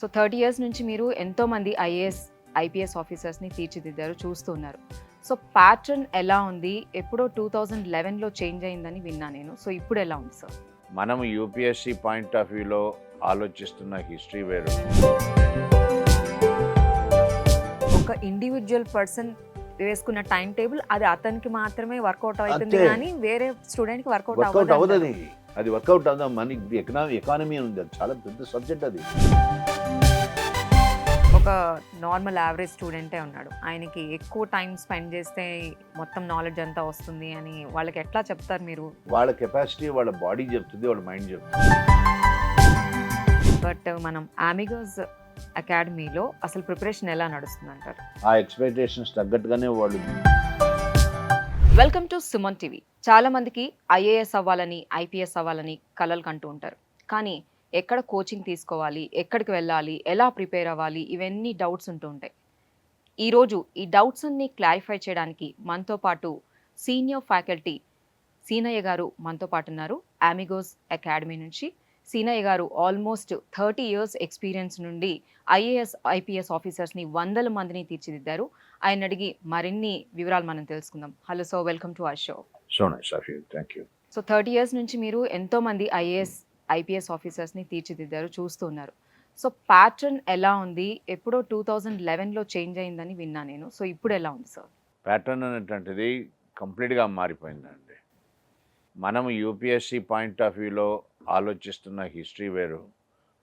So 30 years నుంచి మీరు ఎంతోమంది ఐఏఎస్ ఐపీఎస్ ఆఫీసర్స్ని తీర్చిదిద్దారు చూస్తున్నారు. సో ప్యాటర్న్ ఎలా ఉంది? ఎప్పుడో 2011లో చేంజ్ అయిందని విన్నా నేను. సో ఇప్పుడు ఎలా ఉంది సార్? మనం యూపీఎస్సీ పాయింట్ ఆఫ్ వ్యూలో ఆలోచిస్తున్న హిస్టరీ వేరు. ఒక ఇండివిజువల్ పర్సన్ వేసుకున్న టైం టేబుల్ అది అతనికి మాత్రమే వర్కౌట్ అవుతుంది అంతే. కానీ వేరే స్టూడెంట్కి వర్కౌట్ వర్కౌట్ అవ్వదు. అవ్వదని అది వర్కౌట్ అవుదాం మనకి ఎకానమీ ఉంది, అది చాలా పెద్ద సబ్జెక్ట్ అది. ఒక నార్మల్ యావరేజ్ స్టూడెంటే ఉన్నాడు, ఆయనకి ఎక్కువ టైం స్పెండ్ చేస్తే మొత్తం నాలెడ్జ్ అంతా వస్తుంది అని వాళ్ళకి ఎట్లా చెప్తారు మీరు? వాళ్ళ కెపాసిటీ వాళ్ళ బాడీ చెప్తుంది, వాళ్ళ మైండ్ చెప్తుంది. బట్ మనం అమిగోస్ అకాడమీలో అసలు ప్రిపరేషన్ ఎలా నడుస్తుంది అంటారు? ఆ ఎక్స్పెక్టేషన్స్ తగ్గట్టుగానే వాళ్ళు. Welcome to Suman TV. చాలా మందికి ఐఏఎస్ అవ్వాలని ఐపీఎస్ అవ్వాలని కలలు కంటూ ఉంటారు, కానీ ఎక్కడ కోచింగ్ తీసుకోవాలి, ఎక్కడికి వెళ్ళాలి, ఎలా ప్రిపేర్ అవ్వాలి, ఇవన్నీ డౌట్స్ ఉంటూ ఉంటాయి. ఈరోజు ఈ డౌట్స్ అన్ని క్లారిఫై చేయడానికి మనతో పాటు సీనియర్ ఫ్యాకల్టీ సీనయ్య గారు మనతో పాటు ఉన్నారు. అమిగోస్ అకాడమీ నుంచి సీనయ్య గారు ఆల్మోస్ట్ 30 ఇయర్స్ ఎక్స్పీరియన్స్ నుండి ఐఏఎస్ ఐపీఎస్ ఆఫీసర్స్ని వందల మందిని తీర్చిదిద్దారు. ఆయన అడిగి మరిన్ని వివరాలు మనం తెలుసుకుందాం. Hello sir, welcome to our show. So nice of you, thank you. So 30 years నుంచి మీరు ఎంతోమంది ఐఏఎస్ ఐపీఎస్ ఆఫీసర్స్ని తీర్చిదిద్దారు చూస్తున్నారు. సో ప్యాటర్న్ ఎలా ఉంది? ఎప్పుడో 2011లో చేంజ్ అయిందని విన్నా నేను. సో ఇప్పుడు ఎలా ఉంది సార్? ప్యాటర్న్ అనేటువంటిది కంప్లీట్గా మారిపోయిందండి. మనం యూపీఎస్సీ పాయింట్ ఆఫ్ వ్యూలో ఆలోచిస్తున్న హిస్టరీ వేరు,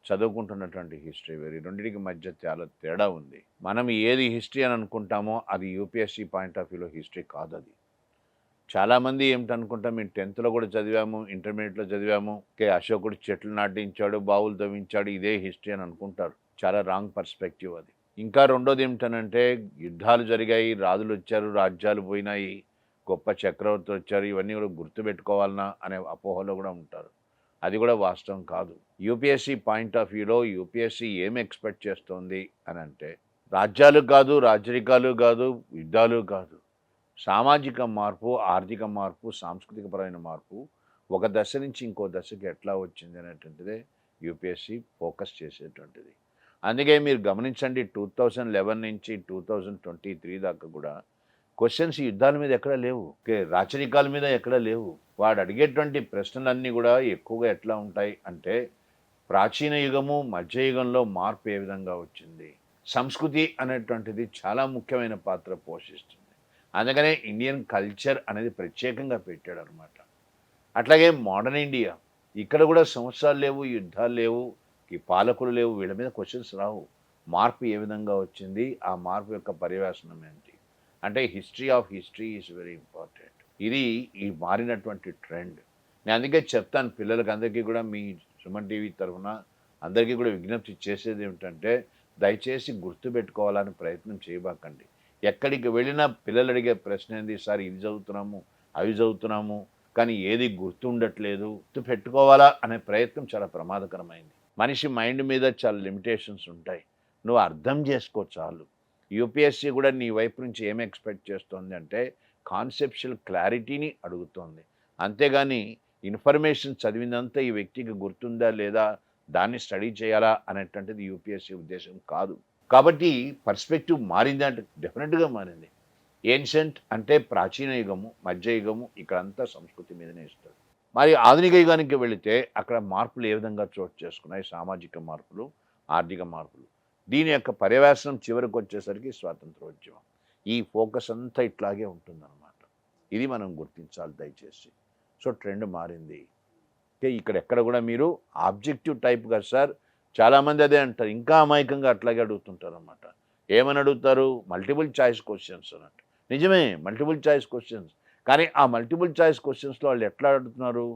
చదువుకుంటున్నటువంటి హిస్టరీ వేరు. ఈ రెండింటికి మధ్య చాలా తేడా ఉంది. మనం ఏది హిస్టరీ అని అనుకుంటామో అది యూపీఎస్సీ పాయింట్ ఆఫ్ వ్యూలో హిస్టరీ కాదు. అది చాలామంది ఏమిటనుకుంటాం, మేము 10th కూడా చదివాము, ఇంటర్మీడియట్లో చదివాము, అశోకుడు చెట్లు నాటించాడు, బావులు తవ్వించాడు, ఇదే హిస్టరీ అని అనుకుంటారు. చాలా రాంగ్ పర్స్పెక్టివ్ అది. ఇంకా రెండోది ఏమిటనంటే, యుద్ధాలు జరిగాయి, రాజులు వచ్చారు, రాజ్యాలు పోయినాయి, గొప్ప చక్రవర్తులు వచ్చారు, ఇవన్నీ కూడా గుర్తుపెట్టుకోవాలన్నా అనే అపోహలో కూడా ఉంటారు. అది కూడా వాస్తవం కాదు. యూపీఎస్సీ పాయింట్ ఆఫ్ వ్యూలో యూపీఎస్సీ ఏం ఎక్స్పెక్ట్ చేస్తోంది అని అంటే, రాజ్యాలు కాదు, రాజరికాలు కాదు, యుద్ధాలు కాదు, సామాజిక మార్పు, ఆర్థిక మార్పు, సాంస్కృతికపరమైన మార్పు ఒక దశ నుంచి ఇంకో దశకి ఎట్లా వచ్చింది అనేటువంటిదే యూపీఎస్సీ ఫోకస్ చేసేటువంటిది. అందుకే మీరు గమనించండి, 2011 నుంచి 2023 దాకా కూడా క్వశ్చన్స్ యుద్ధాల మీద ఎక్కడ లేవు, రాచరికాల మీద ఎక్కడ లేవు. వాడు అడిగేటువంటి ప్రశ్నలన్నీ కూడా ఎక్కువగా ఎట్లా ఉంటాయి అంటే, ప్రాచీన యుగము మధ్యయుగంలో మార్పు ఏ విధంగా వచ్చింది, సంస్కృతి అనేటువంటిది చాలా ముఖ్యమైన పాత్ర పోషిస్తుంది. అందుకనే ఇండియన్ కల్చర్ అనేది ప్రత్యేకంగా పెట్టాడు అనమాట. అట్లాగే మోడర్న్ ఇండియా, ఇక్కడ కూడా సంవత్సరాలు లేవు, యుద్ధాలు లేవు, ఈ పాలకులు లేవు, వీళ్ళ మీద క్వశ్చన్స్ రావు. మార్పు ఏ విధంగా వచ్చింది, ఆ మార్పు యొక్క పర్యవేక్షణం ఏంటి అంటే, history of history is very important. ఇది ఈ మారినటువంటి ట్రెండ్. నేను అందుకే చెప్తాను పిల్లలకి అందరికీ కూడా, మీ సుమన్ టీవీ తరఫున అందరికీ కూడా విజ్ఞప్తి చేసేది ఏమిటంటే, దయచేసి గుర్తుపెట్టుకోవాలని ప్రయత్నం చేయబాకండి. ఎక్కడికి వెళ్ళినా పిల్లలు అడిగే ప్రశ్న ఏంది, సార్ ఇది చదువుతున్నాము, అవి చదువుతున్నాము, కానీ ఏది గుర్తుండట్లేదు, గుర్తు పెట్టుకోవాలా అనే ప్రయత్నం చాలా ప్రమాదకరమైంది. మనిషి మైండ్ మీద చాలా లిమిటేషన్స్ ఉంటాయి, నువ్వు అర్థం చేసుకో చాలు. యూపీఎస్సీ కూడా నీ వైపు నుంచి ఏం ఎక్స్పెక్ట్ చేస్తోంది అంటే, కాన్సెప్షువల్ క్లారిటీని అడుగుతోంది. అంతేగాని ఇన్ఫర్మేషన్ చదివినంత ఈ వ్యక్తికి గుర్తుందా లేదా, దాన్ని స్టడీ చేయాలా అనేటువంటిది యూపీఎస్సీ ఉద్దేశం కాదు. కాబట్టి పర్స్పెక్టివ్ మారింది అంటే డెఫినెట్గా మారింది. ఏన్షియంట్ అంటే ప్రాచీన యుగము, మధ్యయుగము, ఇక్కడంతా సంస్కృతి మీదనే ఇస్తారు. మరి ఆధునిక యుగానికి వెళితే అక్కడ మార్పులు ఏ విధంగా చోటు చేసుకున్నాయి, సామాజిక మార్పులు, ఆర్థిక మార్పులు. దీని యొక్క పర్యవేక్షణం చివరికి వచ్చేసరికి స్వాతంత్రోద్యమం. ఈ ఫోకస్ అంతా ఇట్లాగే ఉంటుందన్నమాట. ఇది మనం గుర్తించాలి దయచేసి. సో ట్రెండ్ మారింది. ఇక్కడ ఎక్కడ కూడా మీరు ఆబ్జెక్టివ్ టైప్ కదా సార్, చాలామంది అదే అంటారు, ఇంకా అమాయకంగా అట్లాగే అడుగుతుంటారు అన్నమాట. ఏమని అడుగుతారు, మల్టిపుల్ చాయిస్ క్వశ్చన్స్ అన్నట్టు. నిజమే, మల్టిపుల్ చాయిస్ క్వశ్చన్స్, కానీ ఆ మల్టిపుల్ చాయిస్ క్వశ్చన్స్లో వాళ్ళు ఎట్లా అడుగుతున్నారు,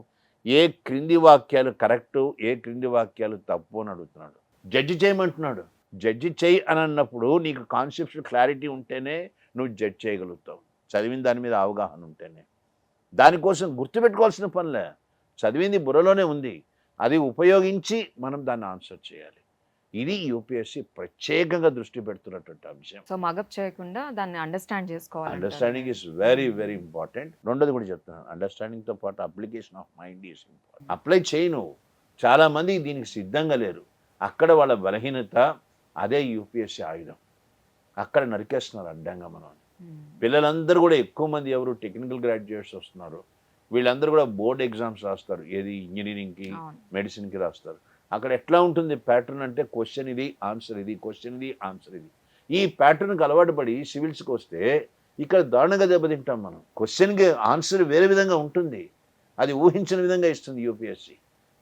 ఏ క్రింది వాక్యాలు కరెక్టు, ఏ క్రింది వాక్యాలు తప్పు అని అడుగుతున్నాడు. జడ్జి చేయమంటున్నాడు. జడ్జి చేయి అని అన్నప్పుడు నీకు కాన్సెప్షన్ క్లారిటీ ఉంటేనే నువ్వు జడ్జ్ చేయగలుగుతావు, చదివిన దాని మీద అవగాహన ఉంటేనే. దానికోసం గుర్తుపెట్టుకోవాల్సిన పనిలే, చదివింది బుర్రలోనే ఉంది, అది ఉపయోగించి మనం దాన్ని ఆన్సర్ చేయాలి. ఇది యూపీఎస్సీ ప్రత్యేకంగా దృష్టి పెడుతున్నటువంటి అంశం. సో మగప్ చేయకుండా దాన్ని అండర్స్టాండ్ చేసుకోవాలి. Understanding is very very important. రెండోది కూడా చెప్తున్నాను, అండర్స్టాండింగ్తో పాటు application of mind is important. Apply చేయి నువ్వు. చాలామంది దీనికి సిద్ధంగా లేరు. అక్కడ వాళ్ళ బలహీనత అదే యూపీఎస్సీ ఆయుధం. అక్కడ నరికేస్తున్నారు అడ్డంగా మనం. పిల్లలందరూ కూడా ఎక్కువ మంది ఎవరు టెక్నికల్ గ్రాడ్యుయేట్స్ వస్తున్నారు. వీళ్ళందరూ కూడా బోర్డ్ ఎగ్జామ్స్ రాస్తారు. ఏది ఇంజనీరింగ్కి, అవును. మెడిసిన్కి రాస్తారు. అక్కడ ఎట్లా ఉంటుంది ప్యాటర్న్ అంటే క్వశ్చన్ ఇది, ఆన్సర్ ఇది, క్వశ్చన్ ఇది, ఆన్సర్ ఇది. ఈ ప్యాటర్న్కి అలవాటు పడి సివిల్స్కి వస్తే ఇక్కడ దారుణంగా దెబ్బతింటాం మనం. క్వశ్చన్కి ఆన్సర్ వేరే విధంగా ఉంటుంది. అది ఊహించిన విధంగా ఇస్తుంది యూపీఎస్సీ.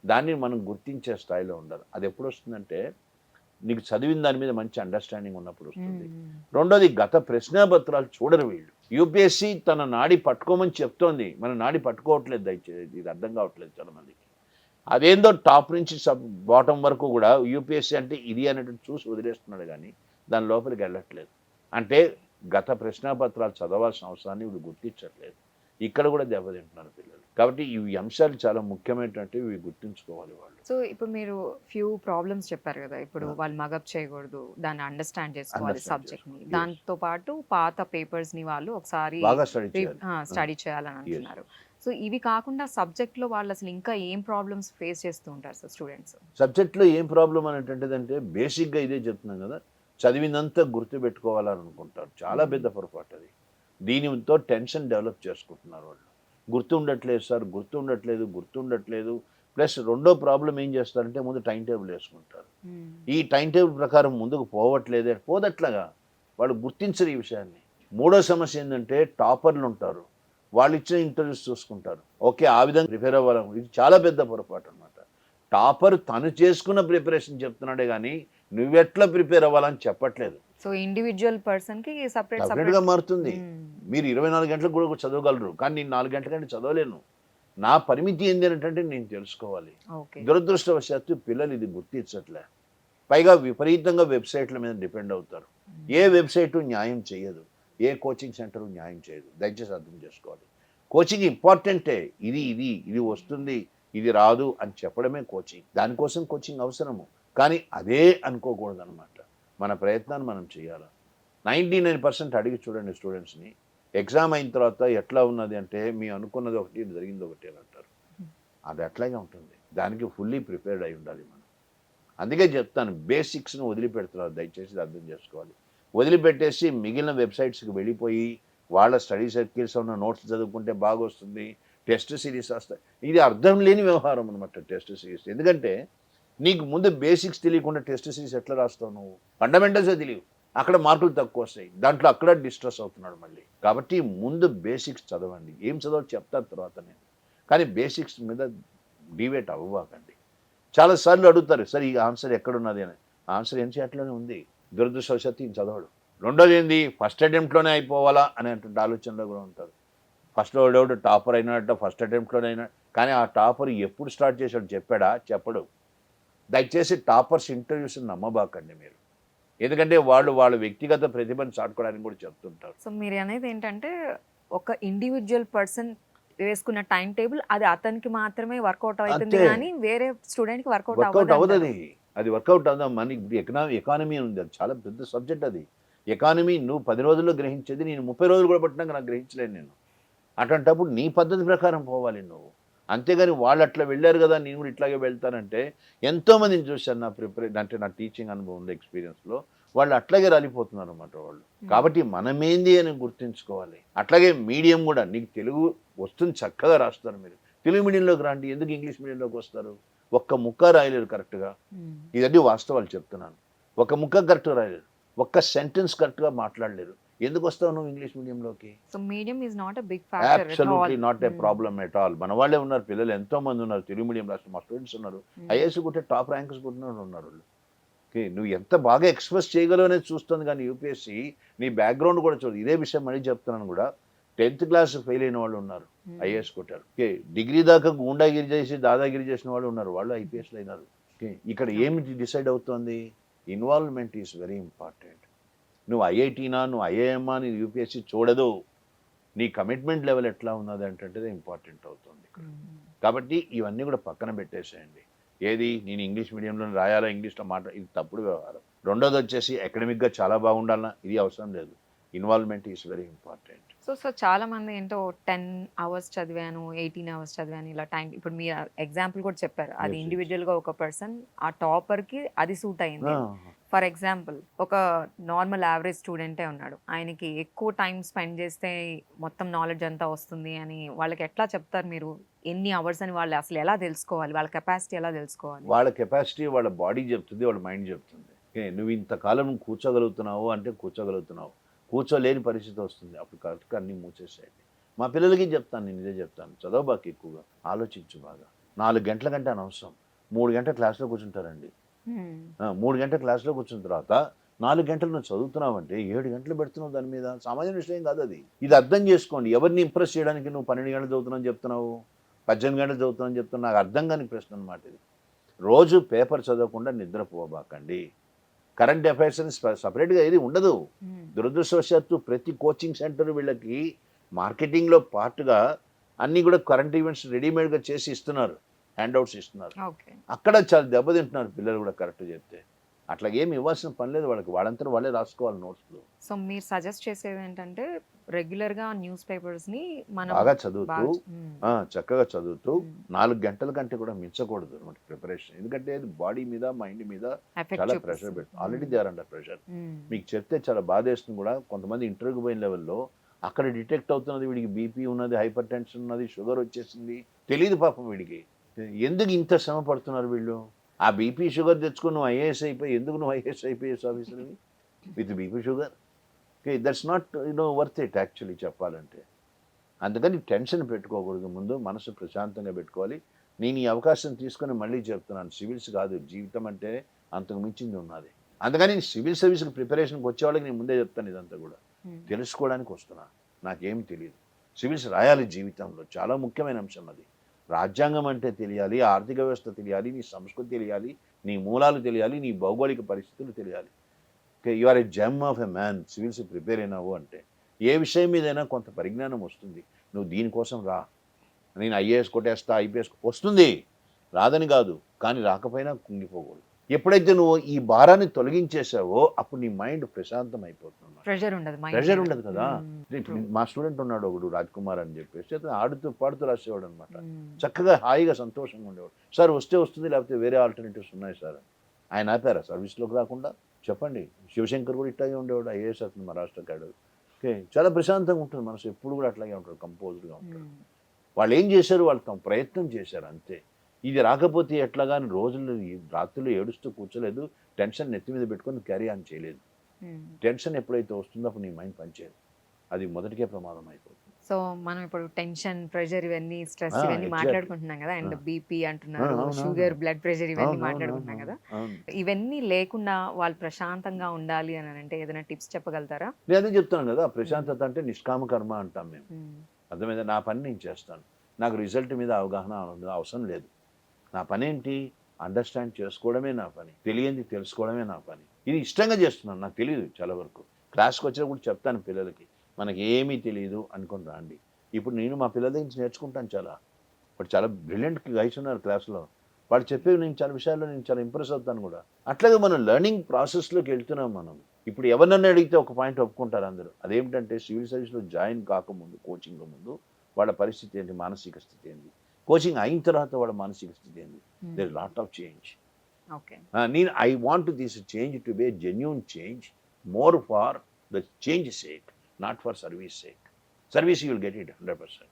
దాన్ని మనం గుర్తించే స్థాయిలో ఉండాలి. అది ఎప్పుడు వస్తుందంటే నీకు చదివిన దాని మీద మంచి అండర్స్టాండింగ్ ఉన్నప్పుడు వస్తుంది. రెండోది గత ప్రశ్నాపత్రాలు చూడరు వీళ్ళు. యూపీఎస్సీ తన నాడి పట్టుకోమని చెప్తోంది, మన నాడి పట్టుకోవట్లేదు. దయచేసి ఇది అర్థం కావట్లేదు చాలా మందికి. అదేందో టాప్ నుంచి బాటం వరకు కూడా యూపీఎస్సీ అంటే ఇది అనేటువంటి చూసి వదిలేస్తున్నాడు కానీ దాని లోపలికి వెళ్ళట్లేదు. అంటే గత ప్రశ్నాపత్రాలు చదవాల్సిన అవసరాన్ని వీళ్ళు గుర్తించట్లేదు. ఇక్కడ కూడా దెబ్బతింటున్నారు పిల్లలు. కాబట్టి ఈ అంశాలు చాలా ముఖ్యమైనటువంటి ఇవి గుర్తుంచుకోవాలి వాళ్ళు. సో ఇప్పుడు మీరు ఫ్యూ ప్రాబ్లమ్స్ చెప్పారు కదా, ఇప్పుడు వాళ్ళు మగప్ చేయకూడదు, దాన్ని అండర్స్టాండ్ చేసుకోవాలి సబ్జెక్ట్ ని, దాంతో పాటు పాత పేపర్స్ ని వాళ్ళు ఒకసారి బాగా స్టడీ చేయాలని అంటున్నారు. సో ఇవి కాకుండా సబ్జెక్ట్ లో వాళ్ళు అసలు ఇంకా ఏం ప్రాబ్లమ్స్ ఫేస్ చేస్తూ ఉంటారు సార్ స్టూడెంట్స్? సబ్జెక్ట్లో ఏం ప్రాబ్లం అనేటువంటిదంటే బేసిక్గా ఇదే చెప్తున్నాం కదా, చదివినంతా గుర్తుపెట్టుకోవాలని అనుకుంటారు. చాలా పెద్ద పొరపాటు అది. దీనితో టెన్షన్ డెవలప్ చేసుకుంటున్నారు వాళ్ళు. గుర్తుండట్లేదు సార్, గుర్తుండట్లేదు. ప్లస్ రెండో ప్రాబ్లం ఏం చేస్తారంటే ముందు టైం టేబుల్ వేసుకుంటారు. ఈ టైం టేబుల్ ప్రకారం ముందుకు పోదట్లాగా వాళ్ళు గుర్తించరు ఈ విషయాన్ని. మూడో సమస్య ఏంటంటే టాపర్లు ఉంటారు, వాళ్ళు ఇచ్చిన ఇంటర్వ్యూస్ చూసుకుంటారు. ఓకే, ఆ విధంగా ప్రిపేర్ అవ్వాలి. ఇది చాలా పెద్ద పొరపాటు అనమాట. టాపర్ తను చేసుకున్న ప్రిపరేషన్ చెప్తున్నాడే కానీ నువ్వెట్లా ప్రిపేర్ అవ్వాలని చెప్పట్లేదు. సో ఇండివిజువల్ పర్సన్ కి సపరేట్గా మారుతుంది. మీరు 24 గంటలకు కూడా చదవగలరు, కానీ నేను 4 గంటల కంటే చదవలేను. నా పరిమితి ఏంటి అంటే నేను తెలుసుకోవాలి. దురదృష్టవశాత్తు పిల్లలు ఇది గుర్తించట్లే. పైగా విపరీతంగా వెబ్సైట్ల మీద డిపెండ్ అవుతారు. ఏ వెబ్సైటు న్యాయం చేయదు, ఏ కోచింగ్ సెంటరు న్యాయం చేయదు. దయచేసి అర్థం చేసుకోవాలి. కోచింగ్ ఇంపార్టెంటే. ఇది వస్తుంది, ఇది రాదు అని చెప్పడమే కోచింగ్. దానికోసం కోచింగ్ అవసరము, కానీ అదే అనుకోకూడదు అనమాట. మన ప్రయత్నాన్ని మనం చేయాలి. 99% అడిగి చూడండి స్టూడెంట్స్ని. ఎగ్జామ్ అయిన తర్వాత ఎట్లా ఉన్నది అంటే మీ అనుకున్నది ఒకటి, జరిగింది ఒకటి అని అంటారు. అది అట్లాగే ఉంటుంది. దానికి ఫుల్లీ ప్రిపేర్డ్ అయి ఉండాలి మనం. అందుకే చెప్తాను, బేసిక్స్ను వదిలిపెడుతున్నారు. దయచేసి అర్థం చేసుకోవాలి. వదిలిపెట్టేసి మిగిలిన వెబ్సైట్స్కి వెళ్ళిపోయి వాళ్ళ స్టడీ సర్కిల్స్ ఉన్న నోట్స్ చదువుకుంటే బాగా వస్తుంది, టెస్ట్ సిరీస్ వస్తాయి. ఇది అర్థం లేని వ్యవహారం అనమాట టెస్ట్ సిరీస్. ఎందుకంటే నీకు ముందు బేసిక్స్ తెలియకుండా టెస్ట్ సిరీస్ ఎట్లా రాస్తావు నువ్వు? ఫండమెంటల్సే తెలియవు, అక్కడ మార్కులు తక్కువ వస్తాయి. దాంట్లో అక్కడ డిస్ట్రెస్ అవుతున్నాడు మళ్ళీ. కాబట్టి ముందు బేసిక్స్ చదవండి. ఏం చదవాలి చెప్తాను తర్వాత నేను, కానీ బేసిక్స్ మీద డివేట్ అవ్వకండి. చాలాసార్లు అడుగుతారు, సార్ ఈ ఆన్సర్ ఎక్కడున్నది అని. ఆన్సర్ ఎన్సీఆర్టీలోనే ఉంది. దురదృష్టవశాత్తు ఈయన చదవడు. రెండోది ఏంది, ఫస్ట్ అటెంప్ట్లోనే అయిపోవాలా అనేటువంటి ఆలోచనలో కూడా ఉంటారు. ఫస్ట్లో ఎవడెవడు టాపర్ అయినాడట, ఫస్ట్ అటెంప్ట్లోనే అయినా, కానీ ఆ టాపర్ ఎప్పుడు స్టార్ట్ చేశాడు చెప్పడు. దయచేసి టాపర్స్ ఇంటర్వ్యూస్ నమ్మబాకండి మీరు. ఎందుకంటే వాళ్ళ వ్యక్తిగత ప్రతిభను చాటుకోవడానికి కూడా చెప్తుంటారు. సో మీరు అనేది ఏంటంటే ఒక ఇండివిజువల్ పర్సన్ వేసుకున్న టైం టేబుల్ అది అతనికి మాత్రమే వర్కౌట్ అవుతుంది, కానీ వేరే స్టూడెంట్కి వర్కౌట్ అవ్వదు. అది వర్కౌట్ అవుదా? మనకి ఎకానమీ ఉంది, అది చాలా పెద్ద సబ్జెక్ట్. అది ఎకానమీ నువ్వు 10 రోజుల్లో గ్రహించేది నేను 30 రోజులు కూడా పట్టినాక నాకు గ్రహించలేను నేను. అటువంటప్పుడు నీ పద్ధతి ప్రకారం పోవాలి నువ్వు. అంతేగాని వాళ్ళు అట్లా వెళ్ళారు కదా నేను కూడా ఇట్లాగే వెళ్తానంటే, ఎంతోమందిని చూశాను నా టీచింగ్ అనుభవం ఎక్స్పీరియన్స్లో. వాళ్ళు అట్లాగే రాలిపోతున్నారు అన్నమాట వాళ్ళు. కాబట్టి మనమేంది అని గుర్తుంచుకోవాలి. అట్లాగే మీడియం కూడా, నీకు తెలుగు వస్తుంది చక్కగా రాస్తారు మీరు, తెలుగు మీడియంలోకి రండి. ఎందుకు ఇంగ్లీష్ మీడియంలోకి వస్తారు? ఒక్క ముక్క రాయలేరు కరెక్ట్గా. ఇదండి వాస్తవాలు చెప్తున్నాను. ఒక ముక్క కరెక్ట్గా రాయలేరు, ఒక్క సెంటెన్స్ కరెక్ట్గా మాట్లాడలేరు. ఎందుకు వస్తావు నువ్వు ఇంగ్లీష్ మీడియంలోకి? So medium is not a big factor. Absolutely not a problem at all. మన వాళ్ళే ఉన్నారు పిల్లలు, ఎంతో మంది ఉన్నారు తెలుగు మీడియం రాష్ట్రం. మా స్టూడెంట్స్ ఉన్నారు, ఐఏఎస్ కొట్టే టాప్ ర్యాంక్స్ కొట్టిన ఉన్నారు వాళ్ళు. ఓకే, నువ్వు ఎంత బాగా ఎక్స్ప్రెస్ చేయగలవు అనేది చూస్తుంది, కానీ యూపీఎస్సీ నీ బ్యాక్గ్రౌండ్ కూడా చూడదు. ఇదే విషయం మళ్ళీ చెప్తున్నాను కూడా, 10th క్లాస్ ఫెయిల్ అయిన వాళ్ళు ఉన్నారు, ఐఏఎస్ కొట్టారు. ఓకే, డిగ్రీ దాకా గూండాగిరి చేసి దాదాగిరి చేసిన వాళ్ళు ఉన్నారు, వాళ్ళు ఐపీఎస్లు అయినారు. ఓకే, ఇక్కడ ఏమి డిసైడ్ అవుతుంది? Involvement is very important. నువ్వు ఐఐటీనా, నువ్వు ఐఐఎమ్మా అని యూపీఎస్సీ చూడదు. నీ కమిట్మెంట్ లెవెల్ ఎట్లా ఉన్నది అంటే ఇంపార్టెంట్ అవుతుంది. కాబట్టి ఇవన్నీ కూడా పక్కన పెట్టేసేయండి. ఏది నేను ఇంగ్లీష్ మీడియంలో రాయాలా, ఇంగ్లీష్లో ఇది తప్పుడు వ్యవహారం. రెండోది వచ్చేసి అకాడమిక్గా చాలా బాగుండాలన్నా ఇది అవసరం లేదు. Involvement is very important. So చాలా మంది ఏంటో 10 అవర్స్ చదివాను, 18 అవర్స్ చదివాను ఇలా టైం ఇప్పుడు మీరు ఎగ్జాంపుల్ కూడా చెప్పారు. అది Yes, yes. ఇండివిడ్యువల్‌గా ఒక పర్సన్ ఆ టాపర్‌కి అది సూట్ అయింది. ఫర్ ఎగ్జాంపుల్ ఒక నార్మల్ యావరేజ్ స్టూడెంటే ఉన్నాడు. ఆయనకి ఎక్కువ టైం స్పెండ్ చేస్తే మొత్తం నాలెడ్జ్ అంతా వస్తుంది అని వాళ్ళకి ఎట్లా చెప్తారు మీరు? ఎన్ని అవర్స్ అని వాళ్ళు అసలు ఎలా తెలుసుకోవాలి? వాళ్ళ కెపాసిటీ ఎలా తెలుసుకోవాలి? వాళ్ళ కెపాసిటీ వాళ్ళ బాడీ చెప్తుంది, వాళ్ళ మైండ్ చెప్తుంది. నువ్వు ఇంతకాలం కూర్చోగలుగుతున్నావు అంటే కూర్చోగలుగుతున్నావు, కూర్చోలేని పరిస్థితి వస్తుంది, అప్పుడు కరెక్ట్గా అన్నీ మూసేసేయండి. మా పిల్లలకి చెప్తాను, నేను ఇదే చెప్తాను, చదవబాకి ఎక్కువగా ఆలోచించు బాగా. 4 గంటల కంటే అనవసరం. 3 గంటల క్లాస్లో కూర్చుంటారండి. 3 గంటల క్లాస్లో కూర్చున్న తర్వాత 4 గంటలు నువ్వు చదువుతున్నావంటే 7 గంటలు పెడుతున్నావు దాని మీద. సామాన్య విషయం కాదు అది. ఇది అర్థం చేసుకోండి. ఎవరిని ఇంప్రెస్ చేయడానికి నువ్వు 12 గంటలు చదువుతున్నావు చెప్తున్నావు, 18 గంటలు చదువుతున్నావు చెప్తున్నావు? నాకు అర్థం కాని ప్రశ్న అనమాట ఇది. రోజు పేపర్ చదవకుండా నిద్రపోబాకండి. కరెంట్ అఫైర్స్ అని సపరేట్గా ఏది ఉండదు. దురదృష్టవశాత్తు ప్రతి కోచింగ్ సెంటర్ వీళ్ళకి మార్కెటింగ్లో పార్ట్గా అన్నీ కూడా కరెంట్ ఈవెంట్స్ రెడీమేడ్గా చేసి ఇస్తున్నారు, హ్యాండ్అవుట్స్ ఇస్తున్నారు. అక్కడ చాలా దెబ్బతింటున్నారు పిల్లలు కూడా కరెక్ట్ చెప్తే. అట్లా ఏమి ఇవ్వాల్సిన పని లేదు వాళ్ళకి, వాళ్ళంతా వాళ్ళే రాసుకోవాలి నోట్స్లు. సో మీరు సజెస్ట్ చేసేది ఏంటంటే రెగ్యులర్గా న్యూస్ పేపర్స్ని మనం బాగా చదువుతూ చక్కగా చదువుతూ 4 గంటల కంటే కూడా మించకూడదు అనమాట ప్రిపరేషన్. ఎందుకంటే అది బాడీ మీద మైండ్ మీద చాలా ప్రెషర్ పెడుతుంది. Already they are under pressure. మీకు చెప్తే చాలా బాధేస్తుంది కూడా. కొంతమంది ఇంటర్వ్యూకి పోయిన లెవెల్లో అక్కడ డిటెక్ట్ అవుతున్నది వీడికి బీపీ ఉన్నది, హైపర్ టెన్షన్ ఉన్నది, షుగర్ వచ్చేసింది, తెలియదు పాపం వీడికి. ఎందుకు ఇంత శ్రమ పడుతున్నారు వీళ్ళు? ఆ బీపీ షుగర్ తెచ్చుకుని నువ్వు ఐఏఎస్ అయిపోయి, ఎందుకు నువ్వు ఐఏఎస్ ఐపీఎస్ ఆఫీసర్వి with BP sugar? Okay, that's not worth it actually చెప్పాలంటే. అందుకని టెన్షన్ పెట్టుకోకూడదు, ముందు మనసు ప్రశాంతంగా పెట్టుకోవాలి. నేను ఈ అవకాశం తీసుకొని మళ్ళీ చెప్తున్నాను, సివిల్స్ కాదు జీవితం అంటే అంతకు మించింది ఉన్నది. అందుకని సివిల్ సర్వీస్కి ప్రిపరేషన్కి వచ్చే వాళ్ళకి నేను ముందే చెప్తాను, ఇదంతా కూడా తెలుసుకోవడానికి వస్తున్నా, నాకేం తెలియదు. సివిల్స్ రాయాలి జీవితంలో, చాలా ముఖ్యమైన అంశం అది. రాజ్యాంగం అంటే తెలియాలి, ఆర్థిక వ్యవస్థ తెలియాలి, నీ సంస్కృతి తెలియాలి, నీ మూలాలు తెలియాలి, నీ భౌగోళిక పరిస్థితులు తెలియాలి. You are a gem of a man civils prepare అయినావు అంటే. ఏ విషయం మీదైనా కొంత పరిజ్ఞానం వస్తుంది. నువ్వు దీనికోసం రా, నేను ఐఏఎస్ కొట్టేస్తా ఐపీఎస్ వస్తుంది, రాదని కాదు, కానీ రాకపోయినా కుంగిపోకూడదు. ఎప్పుడైతే నువ్వు ఈ భారాన్ని తొలగించేసావో అప్పుడు నీ మైండ్ ప్రశాంతం అయిపోతుంది. ప్రెషర్ ఉండదు కదా. ఇప్పుడు మా స్టూడెంట్ ఉన్నాడు ఒకడు, రాజ్ కుమార్ అని చెప్పేసి, అతను ఆడుతూ పాడుతూ రాసేవాడు అనమాట. చక్కగా హాయిగా సంతోషంగా ఉండేవాడు. సార్ వస్తే వస్తుంది, లేకపోతే వేరే ఆల్టర్నేటివ్స్ ఉన్నాయి సార్. ఆయన ఆపారా సర్వీస్లోకి రాకుండా? చెప్పండి. శివశంకర్ కూడా ఇట్లాగే ఉండేవాడు, ఐఏఎస్ అతను మహారాష్ట్ర కాడు. ఓకే, చాలా ప్రశాంతంగా ఉంటుంది మనసు, ఎప్పుడు కూడా అట్లాగే ఉంటాడు, కంపోజ్డ్గా ఉంటాడు. వాళ్ళు ఏం చేశారు, వాళ్ళు తమ ప్రయత్నం చేశారు అంతే. ఇది రాకపోతే ఎట్లా కానీ రోజులు రాత్రులు ఏడుస్తూ కూర్చోలేదు, టెన్షన్ నెత్తి మీద పెట్టుకొని క్యారీ ఆన్ చేయలేదు. టెన్షన్ ఎప్పుడైతే వస్తుందో అప్పుడు నీ మైండ్ పనిచేయదు, అది మొదటికే ప్రమాదం అయిపోతుంది. సో మనం ఇప్పుడు టెన్షన్, ప్రెషర్, ఇవన్నీ స్ట్రెస్ ఇవన్నీ మాట్లాడుకుంటున్నాం కదా, అండ్ బీపీ అంటున్నారు, షుగర్, బ్లడ్ ప్రెషర్ ఇవన్నీ మాట్లాడుకుంటున్నాం కదా. ఇవన్నీ లేకుండా వాళ్ళు ప్రశాంతంగా ఉండాలి అని అంటే ఏదైనా టిప్స్ చెప్పగలుగుతారా? నేను అదే చెప్తాను కదా, ప్రశాంతత అంటే నిష్కామ కర్మ అంటాం మేము. అర్థమైందా? నా పని నేను చేస్తాను, నాకు రిజల్ట్ మీద అవగాహన అవసరం లేదు. నా పని ఏంటి? అండర్స్టాండ్ చేసుకోవడమే నా పని, తెలియంది తెలుసుకోవడమే నా పని. ఇది ఇష్టంగా చేస్తున్నాను, నాకు తెలియదు చాలా వరకు. క్లాస్కి వచ్చినప్పుడు చెప్తాను పిల్లలకి, మనకి ఏమీ తెలియదు అనుకుని రండి. ఇప్పుడు నేను మా పిల్లల దగ్గర నేర్చుకుంటాను చాలా. ఇప్పుడు చాలా బ్రిలియంట్ గైడ్స్ ఉన్నారు క్లాస్లో, వాళ్ళు చెప్పేవి నేను చాలా విషయాల్లో నేను చాలా ఇంప్రెస్ అవుతాను కూడా. అట్లాగే మనం లెర్నింగ్ ప్రాసెస్లోకి వెళ్తున్నాం మనం. ఇప్పుడు ఎవరినన్నా అడిగితే ఒక పాయింట్ ఒప్పుకుంటారు అందరూ, అదేమిటంటే సివిల్ సర్వీస్లో జాయిన్ కాకముందు, కోచింగ్ ముందు వాళ్ళ పరిస్థితి ఏంటి, మానసిక స్థితి ఏంటి, కోచింగ్ అయిన తర్వాత వాళ్ళ మానసిక స్థితి ఏంటి. There is lot of change. నేను I want this change to be genuine change, more for the change sake, not for service sake. Service you will get it 100%.